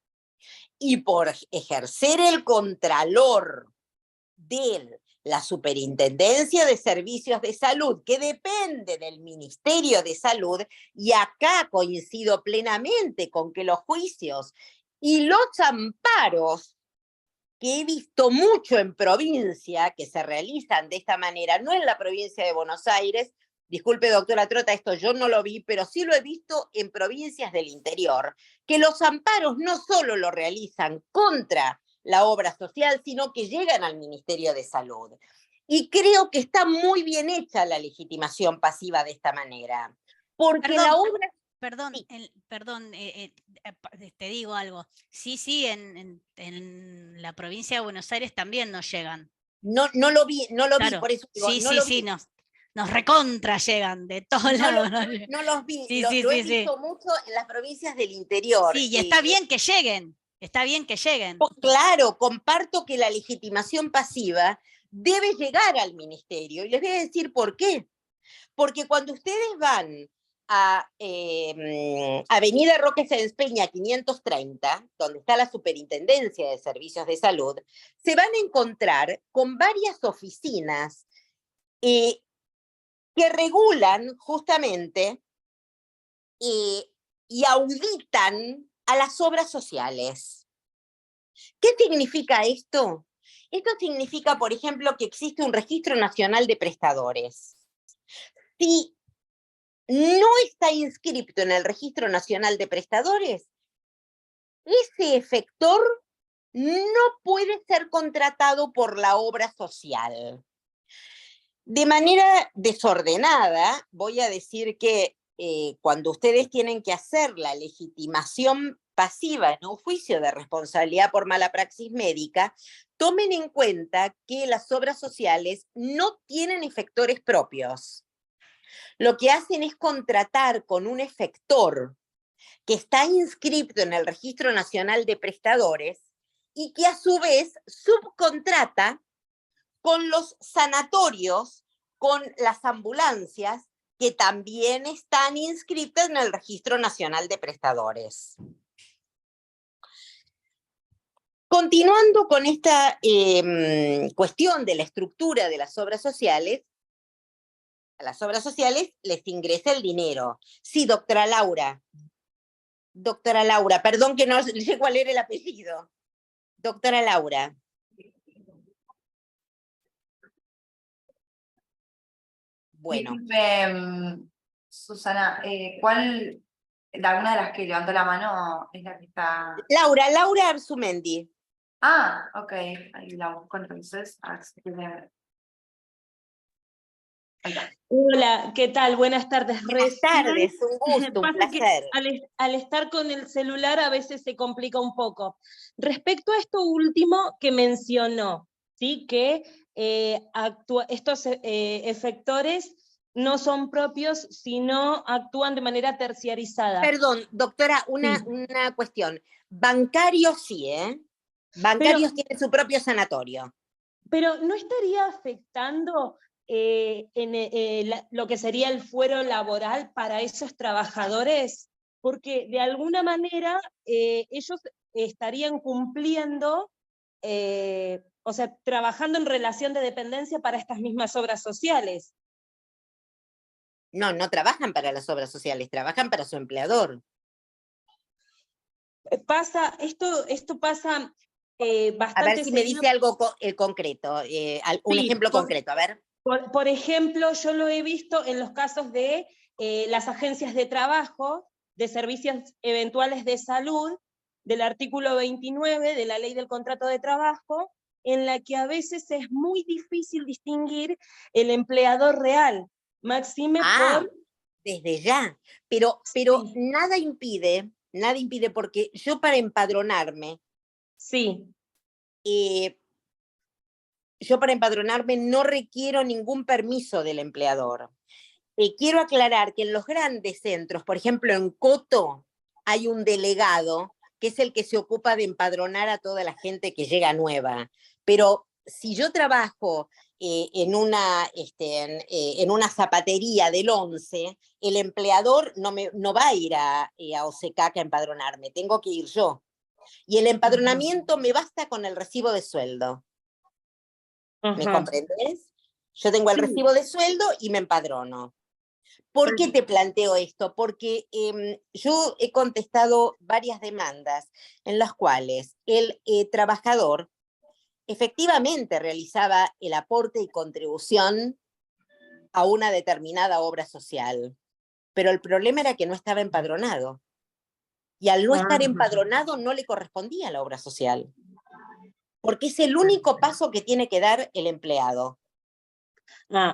y por ejercer el contralor de la Superintendencia de Servicios de Salud, que depende del Ministerio de Salud, y acá coincido plenamente con que los juicios y los amparos que he visto mucho en provincia, que se realizan de esta manera, no en la provincia de Buenos Aires, disculpe doctora Trota, esto yo no lo vi, pero sí lo he visto en provincias del interior, que los amparos no solo lo realizan contra la obra social, sino que llegan al Ministerio de Salud. Y creo que está muy bien hecha la legitimación pasiva de esta manera, porque Perdón, la obra... Perdón, Sí. te digo algo. Sí, en la provincia de Buenos Aires también nos llegan. No lo vi, Claro, por eso digo, sí, no sí, lo sí, vi. nos recontra llegan de todos No, lados. no los vi, Sí, lo he sí. visto mucho en las provincias del interior. Sí, y está bien que lleguen, está bien que lleguen. Claro, comparto que la legitimación pasiva debe llegar al ministerio. Y les voy a decir por qué. Porque cuando ustedes van a Avenida Roque Sáenz Peña 530, donde está la Superintendencia de Servicios de Salud, se van a encontrar con varias oficinas que regulan justamente y auditan a las obras sociales. ¿Qué significa esto? Esto significa, por ejemplo, que existe un registro nacional de prestadores. Si no está inscrito en el registro nacional de prestadores, ese efector no puede ser contratado por la obra social. De manera desordenada, voy a decir que cuando ustedes tienen que hacer la legitimación pasiva en un juicio de responsabilidad por mala praxis médica, tomen en cuenta que las obras sociales no tienen efectores propios. Lo que hacen es contratar con un efector que está inscrito en el Registro Nacional de Prestadores y que a su vez subcontrata con los sanatorios, con las ambulancias, que también están inscritas en el Registro Nacional de Prestadores. Continuando con esta cuestión de la estructura de las obras sociales, a las obras sociales les ingresa el dinero. Sí, doctora Laura. Doctora Laura, perdón que no sé cuál era el apellido. Doctora Laura. Bueno. Disculpe, Susana, ¿cuál de alguna de las que levantó la mano es la que está? Laura Arzumendi. Ah, ok, ahí la busco entonces. A ver si tiene... Ahí está. Hola, ¿qué tal? Buenas tardes. Buenas tardes, un gusto, un Pasa que placer. al estar con el celular a veces se complica un poco. Respecto a esto último que mencionó, ¿sí? Que estos efectores no son propios, sino actúan de manera terciarizada. Perdón, doctora, una cuestión. Bancarios sí, ¿eh? Bancarios tienen su propio sanatorio. Pero ¿no estaría afectando lo que sería el fuero laboral para esos trabajadores? Porque de alguna manera ellos estarían cumpliendo, o sea, trabajando en relación de dependencia para estas mismas obras sociales. No trabajan para las obras sociales, trabajan para su empleador. Esto pasa bastante. A ver si me dice algo concreto, un ejemplo concreto, a ver. Por ejemplo, yo lo he visto en los casos de las agencias de trabajo, de servicios eventuales de salud, del artículo 29 de la Ley del Contrato de Trabajo, en la que a veces es muy difícil distinguir el empleador real, máxime por... Desde ya, pero sí. nada impide, porque yo para empadronarme, sí. Yo para empadronarme no requiero ningún permiso del empleador. Quiero aclarar que en los grandes centros, por ejemplo en Coto, hay un delegado que es el que se ocupa de empadronar a toda la gente que llega nueva. Pero si yo trabajo en una zapatería del 11, el empleador no va a ir a OSECAC a empadronarme, tengo que ir yo. Y el empadronamiento me basta con el recibo de sueldo. ¿Me comprendes? Yo tengo el recibo de sueldo y me empadrono. ¿Por qué te planteo esto? Porque yo he contestado varias demandas en las cuales el trabajador efectivamente realizaba el aporte y contribución a una determinada obra social, pero el problema era que no estaba empadronado. Y al no estar empadronado no le correspondía la obra social, porque es el único paso que tiene que dar el empleado.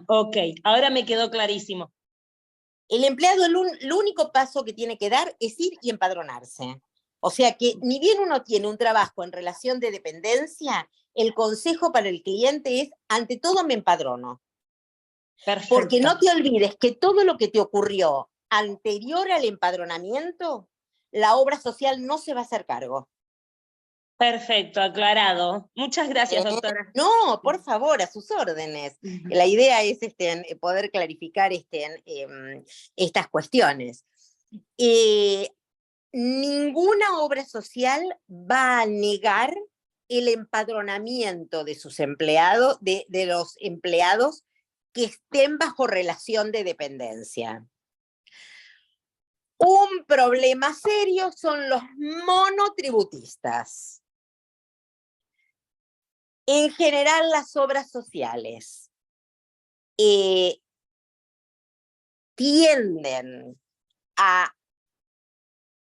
Ok, ahora me quedó clarísimo. El empleado, el único paso que tiene que dar es ir y empadronarse. O sea que ni bien uno tiene un trabajo en relación de dependencia, el consejo para el cliente es, ante todo me empadrono. Perfecto. Porque no te olvides que todo lo que te ocurrió anterior al empadronamiento, la obra social no se va a hacer cargo. Perfecto, aclarado. Muchas gracias, doctora. No, por favor, a sus órdenes. La idea es poder clarificar estas cuestiones. Ninguna obra social va a negar el empadronamiento de sus empleados, de los empleados que estén bajo relación de dependencia. Un problema serio son los monotributistas. En general, las obras sociales tienden a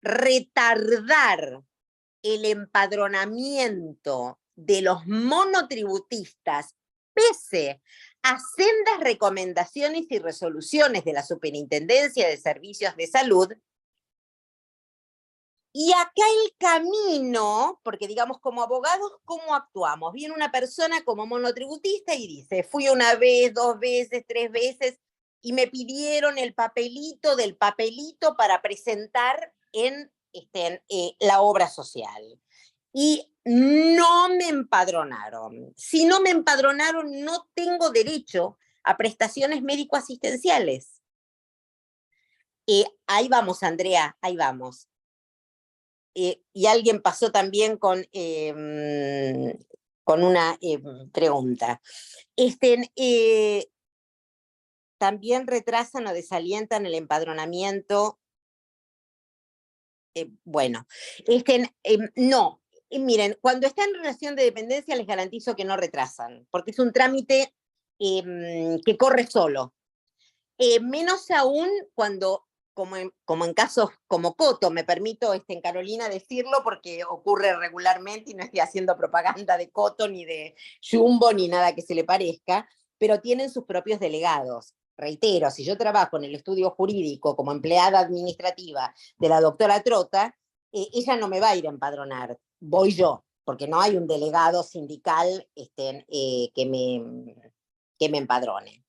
retardar el empadronamiento de los monotributistas pese a sendas recomendaciones y resoluciones de la Superintendencia de Servicios de Salud. Y acá el camino, porque digamos como abogados, ¿cómo actuamos? Viene una persona como monotributista y dice, fui una vez, 2 veces, 3 veces, y me pidieron el papelito del papelito para presentar en la obra social. Y no me empadronaron. Si no me empadronaron, no tengo derecho a prestaciones médico-asistenciales. Ahí vamos, Andrea, ahí vamos. Y alguien pasó también con una pregunta. También retrasan o desalientan el empadronamiento. Bueno, no. Miren, cuando está en relación de dependencia les garantizo que no retrasan, porque es un trámite que corre solo. Menos aún cuando, como en casos como Coto, me permito en Carolina decirlo porque ocurre regularmente y no estoy haciendo propaganda de Coto ni de Jumbo ni nada que se le parezca, pero tienen sus propios delegados. Reitero, si yo trabajo en el estudio jurídico como empleada administrativa de la doctora Trota, ella no me va a ir a empadronar, voy yo, porque no hay un delegado sindical que me empadrone.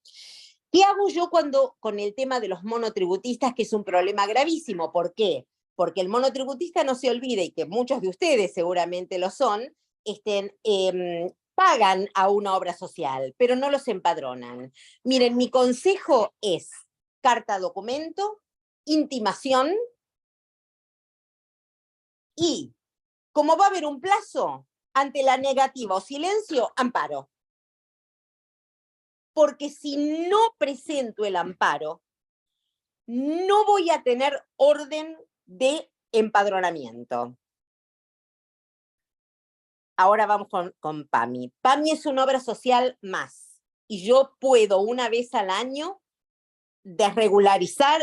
¿Qué hago yo con el tema de los monotributistas, que es un problema gravísimo? ¿Por qué? Porque el monotributista, no se olvide, y que muchos de ustedes seguramente lo son, pagan a una obra social, pero no los empadronan. Miren, mi consejo es carta documento, intimación, y como va a haber un plazo, ante la negativa o silencio, amparo. Porque si no presento el amparo, no voy a tener orden de empadronamiento. Ahora vamos con PAMI. PAMI es una obra social más, y yo puedo una vez al año desregular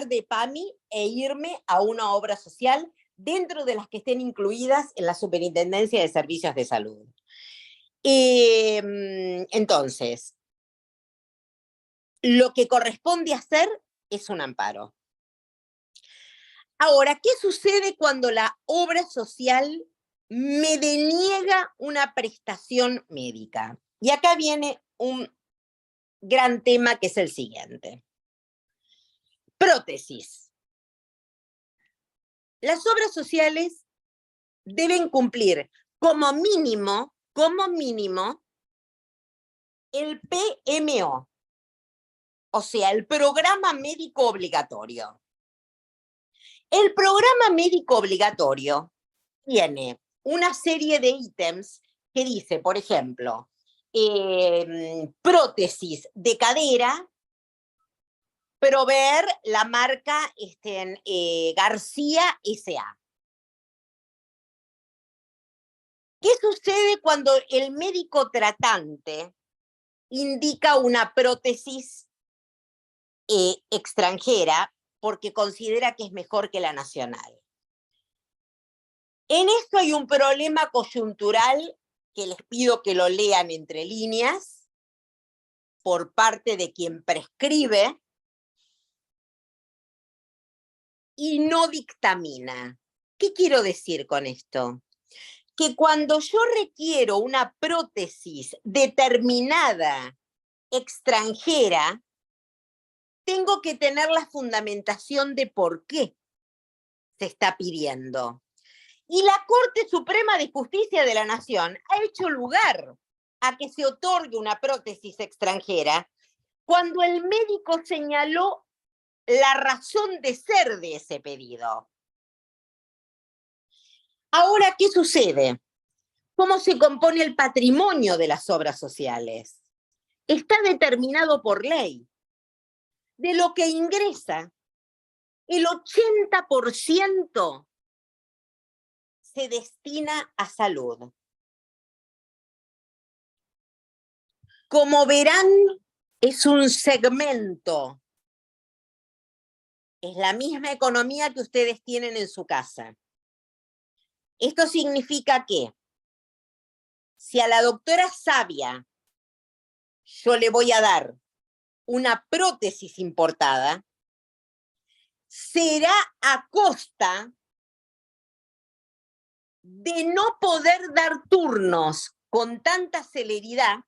de PAMI e irme a una obra social dentro de las que estén incluidas en la Superintendencia de Servicios de Salud. Entonces, lo que corresponde hacer es un amparo. Ahora, ¿qué sucede cuando la obra social me deniega una prestación médica? Y acá viene un gran tema que es el siguiente. Prótesis. Las obras sociales deben cumplir como mínimo, el PMO, o sea, el programa médico obligatorio. El programa médico obligatorio tiene una serie de ítems que dice, por ejemplo, prótesis de cadera, proveer la marca García S.A. ¿Qué sucede cuando el médico tratante indica una prótesis extranjera porque considera que es mejor que la nacional. En esto hay un problema coyuntural que les pido que lo lean entre líneas por parte de quien prescribe y no dictamina. ¿Qué quiero decir con esto? Que cuando yo requiero una prótesis determinada extranjera, tengo que tener la fundamentación de por qué se está pidiendo. Y la Corte Suprema de Justicia de la Nación ha hecho lugar a que se otorgue una prótesis extranjera cuando el médico señaló la razón de ser de ese pedido. Ahora, ¿qué sucede? ¿Cómo se compone el patrimonio de las obras sociales? Está determinado por ley. De lo que ingresa, el 80% se destina a salud. Como verán, es un segmento. Es la misma economía que ustedes tienen en su casa. Esto significa que si a la doctora Sabia yo le voy a dar una prótesis importada, será a costa de no poder dar turnos con tanta celeridad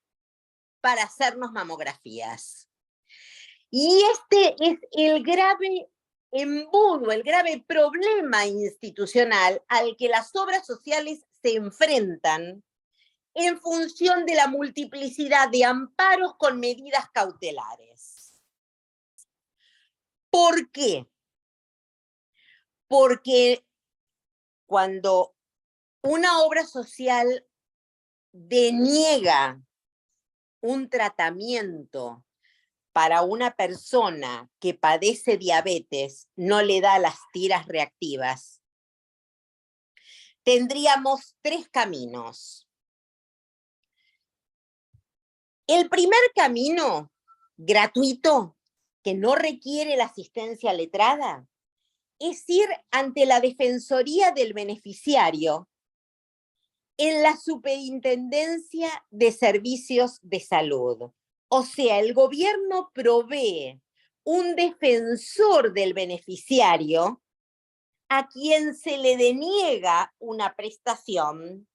para hacernos mamografías. Y este es el grave embudo, el grave problema institucional al que las obras sociales se enfrentan en función de la multiplicidad de amparos con medidas cautelares. ¿Por qué? Porque cuando una obra social deniega un tratamiento para una persona que padece diabetes, no le da las tiras reactivas, tendríamos 3 caminos. El primer camino, gratuito, que no requiere la asistencia letrada, es ir ante la Defensoría del Beneficiario en la Superintendencia de Servicios de Salud. O sea, el gobierno provee un defensor del beneficiario a quien se le deniega una prestación,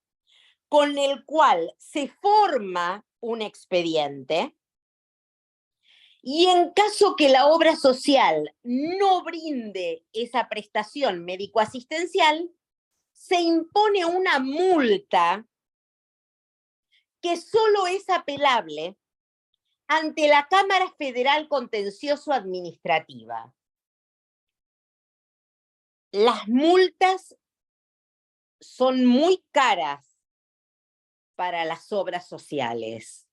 con el cual se forma un expediente, y en caso que la obra social no brinde esa prestación médico-asistencial, se impone una multa que solo es apelable ante la Cámara Federal Contencioso Administrativa. Las multas son muy caras para las obras sociales,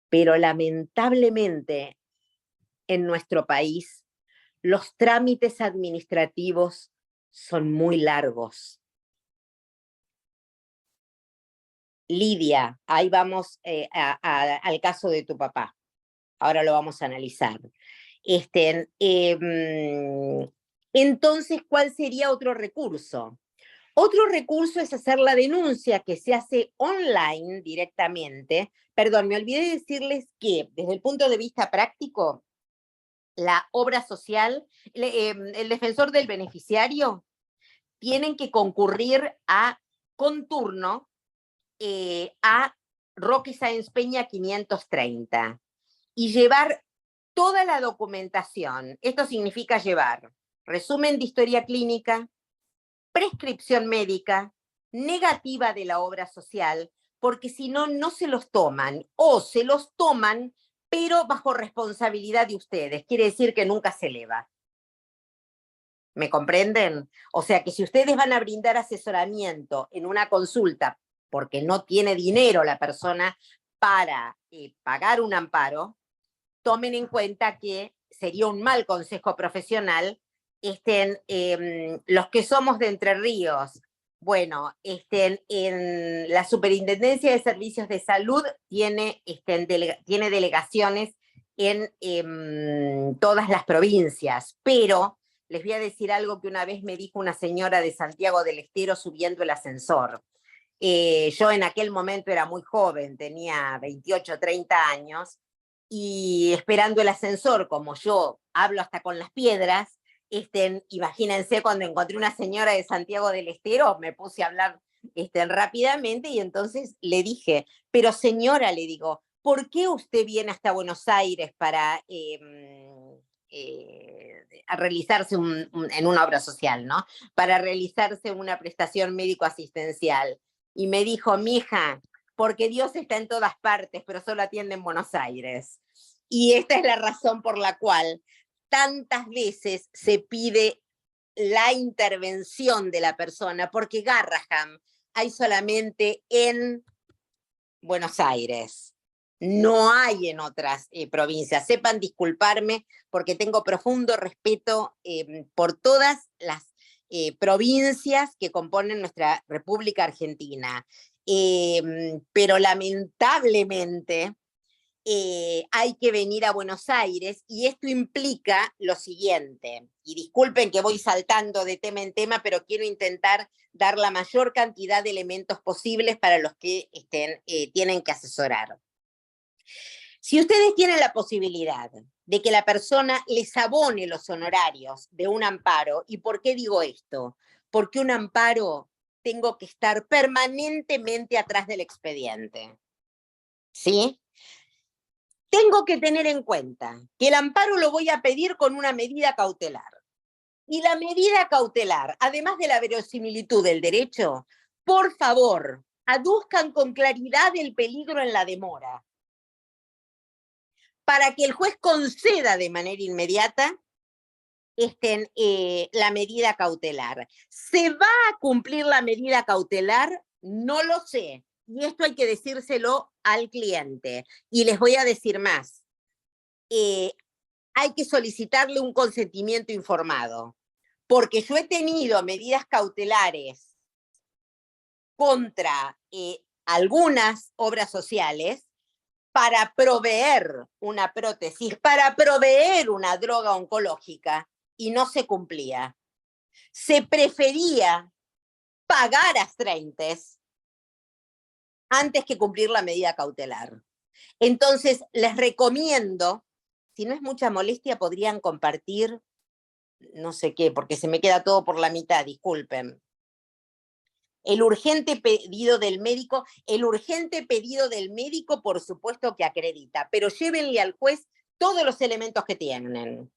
pero lamentablemente en nuestro país los trámites administrativos son muy largos. Lidia, ahí vamos al caso de tu papá. Ahora lo vamos a analizar. Entonces, ¿cuál sería otro recurso? Otro recurso es hacer la denuncia, que se hace online directamente. Perdón, me olvidé de decirles que desde el punto de vista práctico, la obra social, el defensor del beneficiario, tienen que concurrir con turno a Roque Sáenz Peña 530 y llevar toda la documentación. Esto significa llevar resumen de historia clínica, prescripción médica, negativa de la obra social, porque si no, no se los toman, o se los toman, pero bajo responsabilidad de ustedes. Quiere decir que nunca se eleva. ¿Me comprenden? O sea que si ustedes van a brindar asesoramiento en una consulta porque no tiene dinero la persona para pagar un amparo, tomen en cuenta que sería un mal consejo profesional. Los que somos de Entre Ríos Bueno, en la Superintendencia de Servicios de Salud tiene, tiene delegaciones en todas las provincias, pero les voy a decir algo que una vez me dijo una señora de Santiago del Estero subiendo el ascensor. Yo en aquel momento era muy joven, tenía 28, 30 años, y esperando el ascensor, como yo hablo hasta con las piedras, imagínense cuando encontré una señora de Santiago del Estero, me puse a hablar rápidamente y entonces le dije, pero señora, le digo, ¿por qué usted viene hasta Buenos Aires para a realizarse en una obra social, ¿no? Para realizarse una prestación médico-asistencial? Y me dijo, mija, porque Dios está en todas partes, pero solo atiende en Buenos Aires. Y esta es la razón por la cual tantas veces se pide la intervención de la persona, porque Garraham hay solamente en Buenos Aires, no hay en otras provincias. Sepan disculparme porque tengo profundo respeto por todas las provincias que componen nuestra República Argentina, pero lamentablemente hay que venir a Buenos Aires y esto implica lo siguiente, y disculpen que voy saltando de tema en tema, pero quiero intentar dar la mayor cantidad de elementos posibles para los que tienen que asesorar. Si ustedes tienen la posibilidad de que la persona les abone los honorarios de un amparo, ¿y por qué digo esto? Porque un amparo tengo que estar permanentemente atrás del expediente, ¿sí? Tengo que tener en cuenta que el amparo lo voy a pedir con una medida cautelar. Y la medida cautelar, además de la verosimilitud del derecho, por favor, aduzcan con claridad el peligro en la demora, para que el juez conceda de manera inmediata la medida cautelar. ¿Se va a cumplir la medida cautelar? No lo sé. Y esto hay que decírselo al cliente. Y les voy a decir más. Hay que solicitarle un consentimiento informado. Porque yo he tenido medidas cautelares contra algunas obras sociales para proveer una prótesis, para proveer una droga oncológica, y no se cumplía. Se prefería pagar a Streintes antes que cumplir la medida cautelar. Entonces, les recomiendo, si no es mucha molestia, podrían compartir, no sé qué, porque se me queda todo por la mitad, disculpen. El urgente pedido del médico, por supuesto que acredita, pero llévenle al juez todos los elementos que tienen.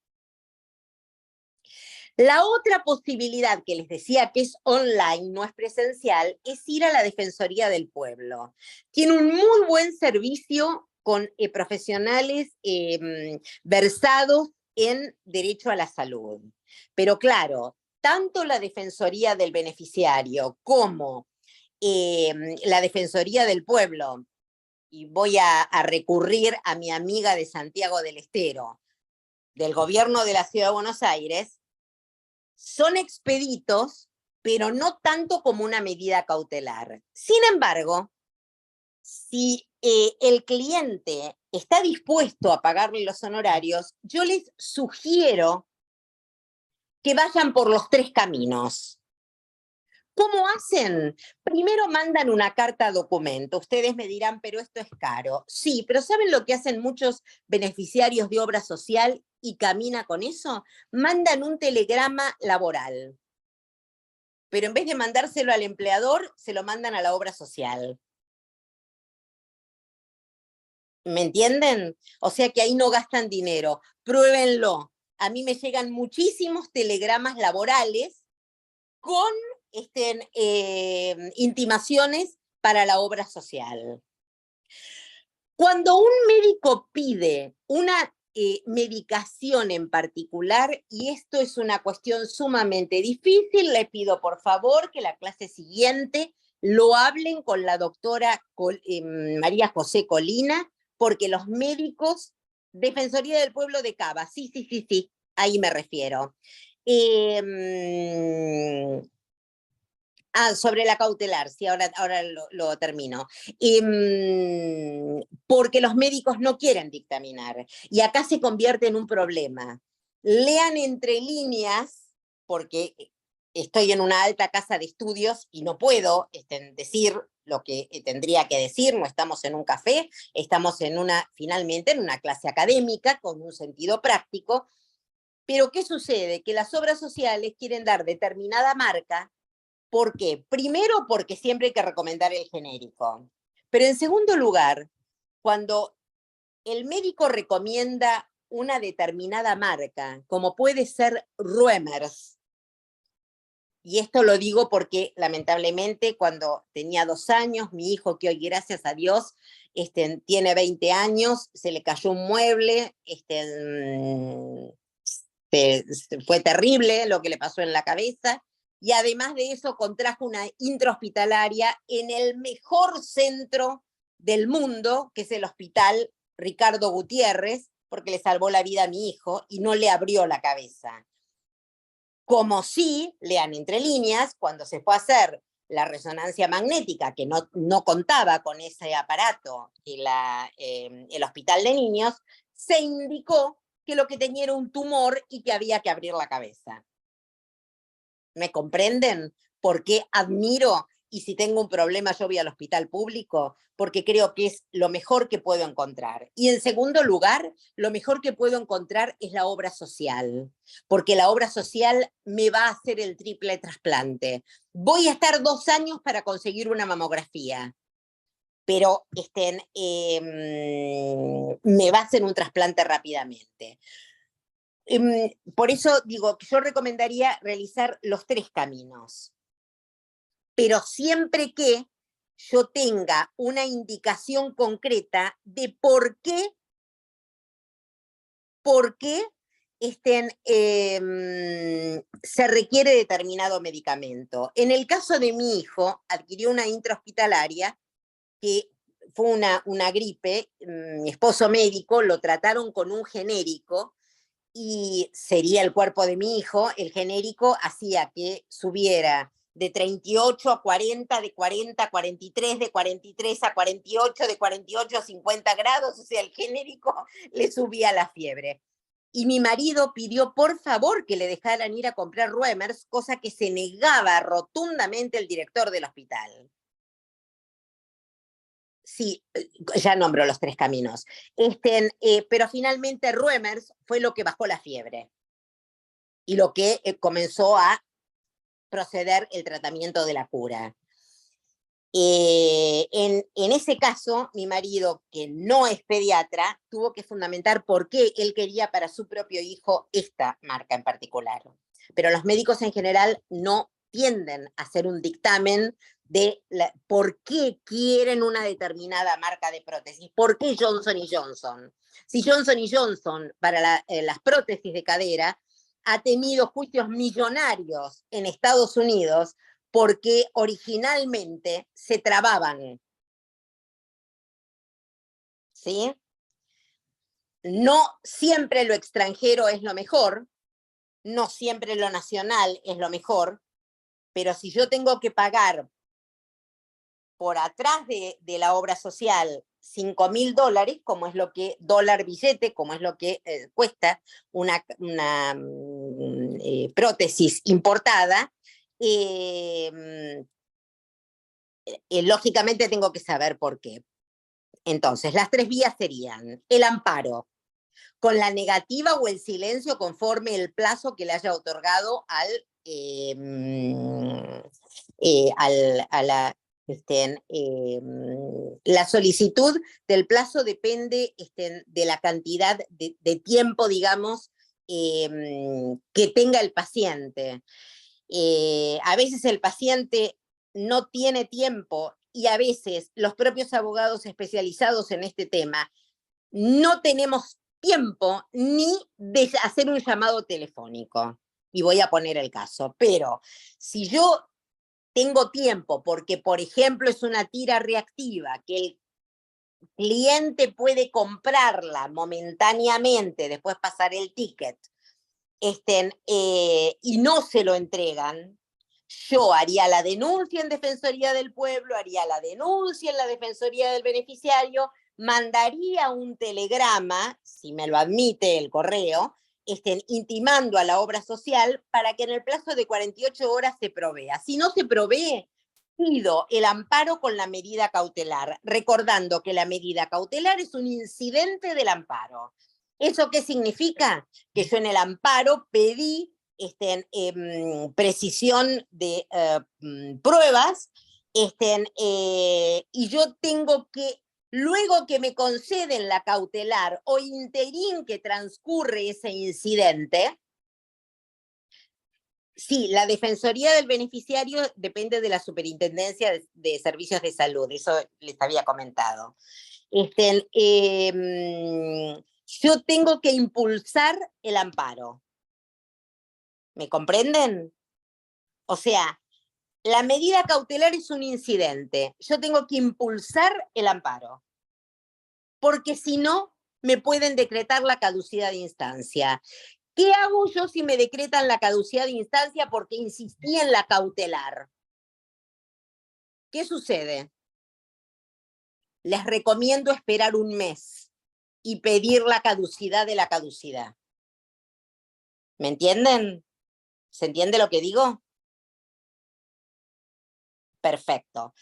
La otra posibilidad que les decía que es online, no es presencial, es ir a la Defensoría del Pueblo. Tiene un muy buen servicio con profesionales versados en derecho a la salud. Pero claro, tanto la Defensoría del Beneficiario como la Defensoría del Pueblo, y voy a recurrir a mi amiga de Santiago del Estero, del gobierno de la Ciudad de Buenos Aires, son expeditos, pero no tanto como una medida cautelar. Sin embargo, si el cliente está dispuesto a pagarle los honorarios, yo les sugiero que vayan por los 3 caminos. ¿Cómo hacen? Primero mandan una carta documento. Ustedes me dirán, pero esto es caro. Sí, pero ¿saben lo que hacen muchos beneficiarios de obra social y camina con eso? Mandan un telegrama laboral. Pero en vez de mandárselo al empleador, se lo mandan a la obra social. ¿Me entienden? O sea que ahí no gastan dinero. Pruébenlo. A mí me llegan muchísimos telegramas laborales con intimaciones para la obra social. Cuando un médico pide una medicación en particular, y esto es una cuestión sumamente difícil, le pido por favor que la clase siguiente lo hablen con la doctora María José Colina, porque los médicos, Defensoría del Pueblo de Cava, sí, ahí me refiero. Sobre la cautelar, sí, ahora lo termino. Porque los médicos no quieren dictaminar. Y acá se convierte en un problema. Lean entre líneas, porque estoy en una alta casa de estudios y no puedo decir lo que tendría que decir, no estamos en un café, estamos finalmente en una clase académica con un sentido práctico. Pero ¿qué sucede? Que las obras sociales quieren dar determinada marca. ¿Por qué? Primero, porque siempre hay que recomendar el genérico. Pero en segundo lugar, cuando el médico recomienda una determinada marca, como puede ser Ruemers, y esto lo digo porque lamentablemente cuando tenía 2 años, mi hijo, que hoy gracias a Dios tiene 20 años, se le cayó un mueble, fue terrible lo que le pasó en la cabeza, y además de eso contrajo una intrahospitalaria en el mejor centro del mundo, que es el Hospital Ricardo Gutiérrez, porque le salvó la vida a mi hijo y no le abrió la cabeza. Como sí, lean entre líneas, cuando se fue a hacer la resonancia magnética, que no contaba con ese aparato el Hospital de Niños, se indicó que lo que tenía era un tumor y que había que abrir la cabeza. ¿Me comprenden? ¿Por qué admiro? Y si tengo un problema yo voy al hospital público, porque creo que es lo mejor que puedo encontrar. Y en segundo lugar, lo mejor que puedo encontrar es la obra social, porque la obra social me va a hacer el triple trasplante. Voy a estar 2 años para conseguir una mamografía, pero me va a hacer un trasplante rápidamente. Por eso digo que yo recomendaría realizar los 3 caminos, pero siempre que yo tenga una indicación concreta de por qué se requiere determinado medicamento. En el caso de mi hijo, adquirió una intrahospitalaria que fue una gripe, mi esposo médico, lo trataron con un genérico, y sería el cuerpo de mi hijo, el genérico hacía que subiera de 38 a 40, de 40 a 43, de 43 a 48, de 48 a 50 grados, o sea, el genérico le subía la fiebre. Y mi marido pidió por favor que le dejaran ir a comprar Ruemers, cosa que se negaba rotundamente el director del hospital. Sí, ya nombro los 3 caminos. Pero finalmente Ruemers fue lo que bajó la fiebre y lo que comenzó a proceder el tratamiento de la cura. En ese caso, mi marido, que no es pediatra, tuvo que fundamentar por qué él quería para su propio hijo esta marca en particular. Pero los médicos en general no tienden a hacer un dictamen de por qué quieren una determinada marca de prótesis, por qué Johnson & Johnson. Si Johnson & Johnson para las prótesis de cadera ha tenido juicios millonarios en Estados Unidos porque originalmente se trababan, ¿sí? No siempre lo extranjero es lo mejor, no siempre lo nacional es lo mejor, pero si yo tengo que pagar por atrás de la obra social $5.000, como es lo que, dólar billete, como es lo que cuesta una prótesis importada, lógicamente tengo que saber por qué. Entonces, las 3 vías serían el amparo, con la negativa o el silencio conforme el plazo que le haya otorgado la solicitud del plazo depende de la cantidad de tiempo, digamos, que tenga el paciente. A veces el paciente no tiene tiempo y a veces los propios abogados especializados en este tema no tenemos tiempo ni de hacer un llamado telefónico. Y voy a poner el caso, pero si yo tengo tiempo porque, por ejemplo, es una tira reactiva que el cliente puede comprarla momentáneamente, después pasar el ticket, y no se lo entregan, yo haría la denuncia en Defensoría del Pueblo, haría la denuncia en la Defensoría del Beneficiario, mandaría un telegrama, si me lo admite el correo, intimando a la obra social para que en el plazo de 48 horas se provea. Si no se provee, pido el amparo con la medida cautelar, recordando que la medida cautelar es un incidente del amparo. ¿Eso qué significa? Que yo en el amparo pedí precisión de pruebas, y yo tengo que, luego que me conceden la cautelar o interín que transcurre ese incidente, sí, la Defensoría del Beneficiario depende de la Superintendencia de Servicios de Salud, eso les había comentado. Yo tengo que impulsar el amparo. ¿Me comprenden? O sea, la medida cautelar es un incidente. Yo tengo que impulsar el amparo. Porque si no, me pueden decretar la caducidad de instancia. ¿Qué hago yo si me decretan la caducidad de instancia porque insistí en la cautelar? ¿Qué sucede? Les recomiendo esperar un mes y pedir la caducidad de la caducidad. ¿Me entienden? ¿Se entiende lo que digo? Perfecto,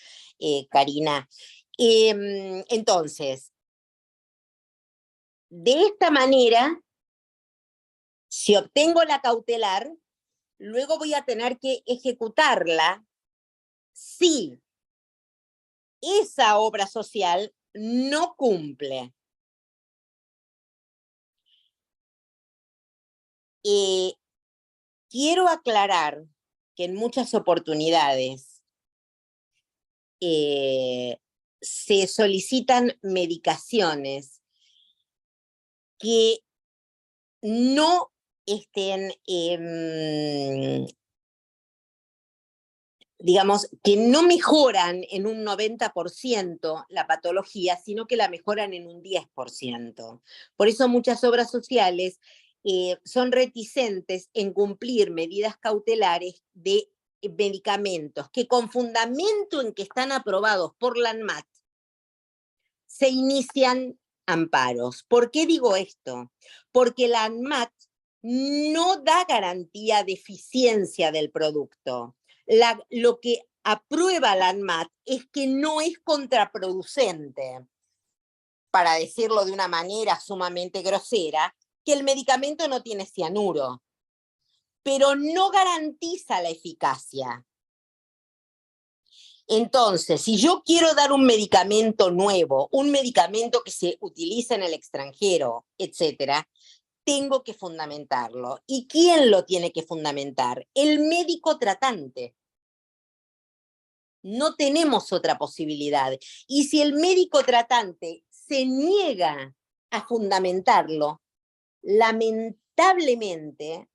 Karina. Entonces, de esta manera, si obtengo la cautelar, luego voy a tener que ejecutarla si esa obra social no cumple. Quiero aclarar que en muchas oportunidades se solicitan medicaciones que no digamos, que no mejoran en un 90% la patología, sino que la mejoran en un 10%. Por eso muchas obras sociales son reticentes en cumplir medidas cautelares de medicamentos que con fundamento en que están aprobados por la ANMAT se inician amparos. ¿Por qué digo esto? Porque la ANMAT no da garantía de eficiencia del producto. Lo que aprueba la ANMAT es que no es contraproducente, para decirlo de una manera sumamente grosera, que el medicamento no tiene cianuro, pero no garantiza la eficacia. Entonces, si yo quiero dar un medicamento nuevo, un medicamento que se utiliza en el extranjero, etcétera, tengo que fundamentarlo. ¿Y quién lo tiene que fundamentar? El médico tratante. No tenemos otra posibilidad. Y si el médico tratante se niega a fundamentarlo, lamentablemente,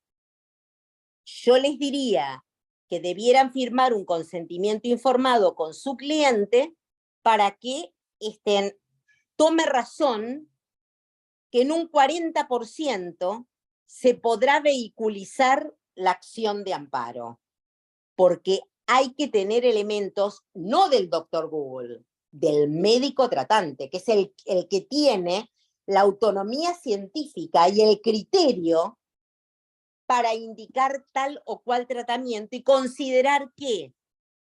yo les diría que debieran firmar un consentimiento informado con su cliente para que tome razón que en un 40% se podrá vehiculizar la acción de amparo, porque hay que tener elementos no del doctor Google, del médico tratante, que es el que tiene la autonomía científica y el criterio para indicar tal o cual tratamiento y considerar que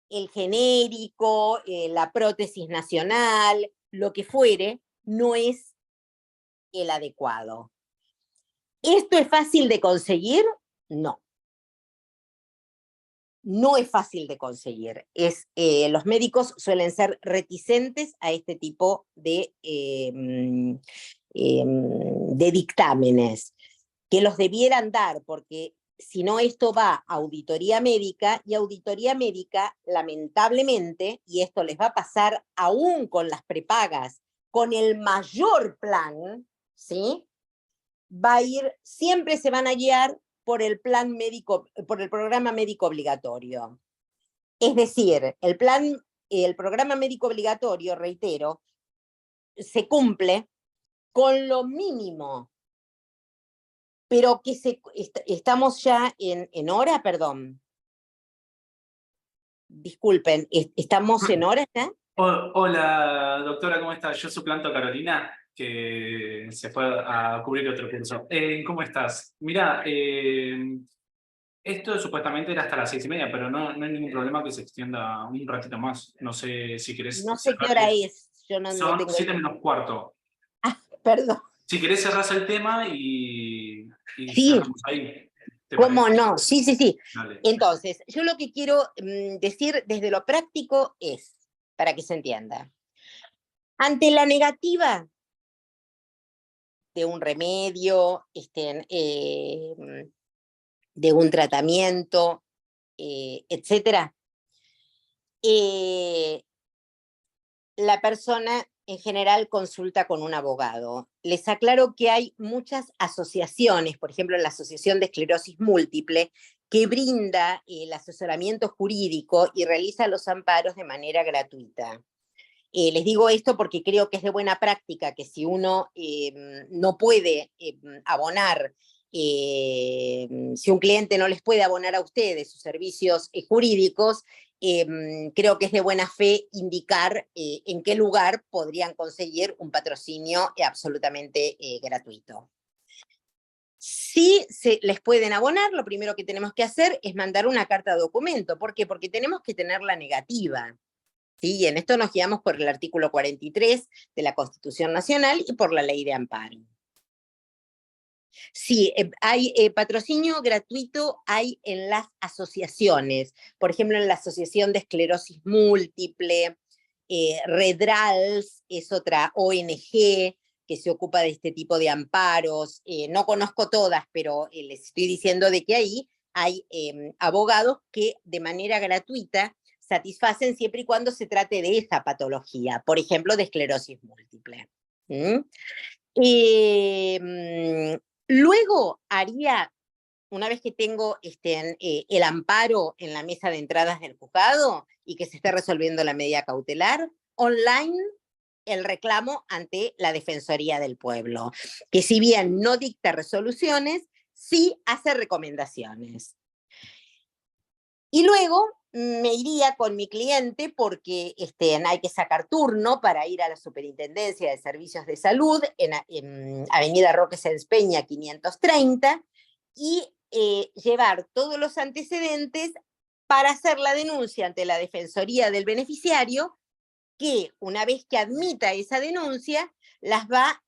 el genérico, la prótesis nacional, lo que fuere, no es el adecuado. ¿Esto es fácil de conseguir? No. No es fácil de conseguir. Los médicos suelen ser reticentes a este tipo de dictámenes, que los debieran dar, porque si no esto va a auditoría médica, y auditoría médica, lamentablemente, y esto les va a pasar aún con las prepagas, con el mayor plan, ¿sí? Va a ir, siempre se van a guiar por el plan médico, por el programa médico obligatorio. Es decir, el programa médico obligatorio, reitero, se cumple con lo mínimo, pero que estamos ya en hora, perdón. Disculpen, ¿estamos en hora ya? Hola, doctora, ¿cómo está? Yo suplanto a Carolina, que se fue a cubrir otro curso. ¿Cómo estás? Mira, esto supuestamente era hasta las 6:30, pero no hay ningún problema que se extienda un ratito más. No sé si querés No sé qué cerrar. hora es, yo no Son tengo 7:45. perdón. Si querés cerrás el tema y Sí, cerramos ahí. ¿Te ¿cómo parece? no? Sí, sí, sí. Dale. Entonces, yo lo que quiero decir desde lo práctico es, para que se entienda, ante la negativa de un remedio, de un tratamiento, etcétera, la persona en general consulta con un abogado. Les aclaro que hay muchas asociaciones, por ejemplo, la Asociación de Esclerosis Múltiple, que brinda el asesoramiento jurídico y realiza los amparos de manera gratuita. Les digo esto porque creo que es de buena práctica que si uno no puede abonar, si un cliente no les puede abonar a ustedes sus servicios jurídicos, creo que es de buena fe indicar en qué lugar podrían conseguir un patrocinio absolutamente gratuito. Si se les pueden abonar, lo primero que tenemos que hacer es mandar una carta de documento. ¿Por qué? Porque tenemos que tener la negativa. ¿Sí? Y en esto nos guiamos por el artículo 43 de la Constitución Nacional y por la Ley de Amparo. Sí, hay patrocinio gratuito, hay en las asociaciones, por ejemplo, en la Asociación de Esclerosis Múltiple, Redrals es otra ONG que se ocupa de este tipo de amparos. No conozco todas, pero les estoy diciendo de que ahí hay abogados que de manera gratuita satisfacen siempre y cuando se trate de esa patología, por ejemplo, de esclerosis múltiple. Luego haría, una vez que tengo el amparo en la mesa de entradas del juzgado y que se esté resolviendo la medida cautelar, online el reclamo ante la Defensoría del Pueblo, que si bien no dicta resoluciones, sí hace recomendaciones. Y luego me iría con mi cliente porque hay que sacar turno para ir a la Superintendencia de Servicios de Salud en Avenida Roque Sáenz Peña 530 y llevar todos los antecedentes para hacer la denuncia ante la Defensoría del Beneficiario, que una vez que admita esa denuncia, las va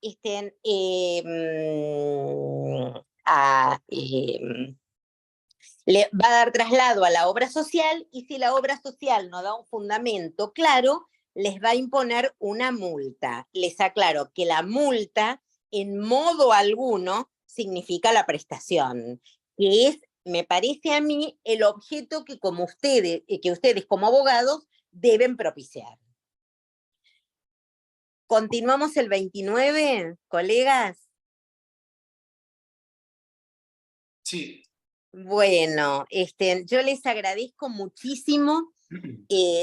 le va a dar traslado a la obra social, y si la obra social no da un fundamento claro, les va a imponer una multa. Les aclaro que la multa en modo alguno significa la prestación, que es, me parece a mí, el objeto que ustedes como abogados deben propiciar. ¿Continuamos el 29, colegas? Sí. Bueno, yo les agradezco muchísimo.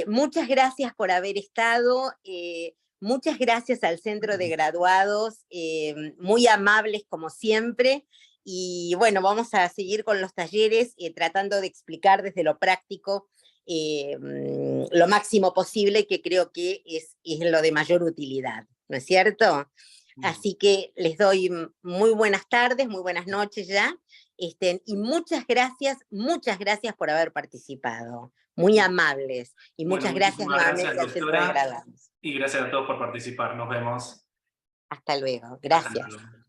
Muchas gracias por haber estado. Muchas gracias al Centro de Graduados, muy amables como siempre. Y bueno, vamos a seguir con los talleres tratando de explicar desde lo práctico lo máximo posible, que creo que es lo de mayor utilidad, ¿no es cierto? Así que les doy muy buenas tardes, muy buenas noches ya, y muchas gracias por haber participado. Muy amables. Y muchas gracias nuevamente al Centro de Graduados. Y gracias a todos por participar. Nos vemos. Hasta luego. Gracias. Hasta luego.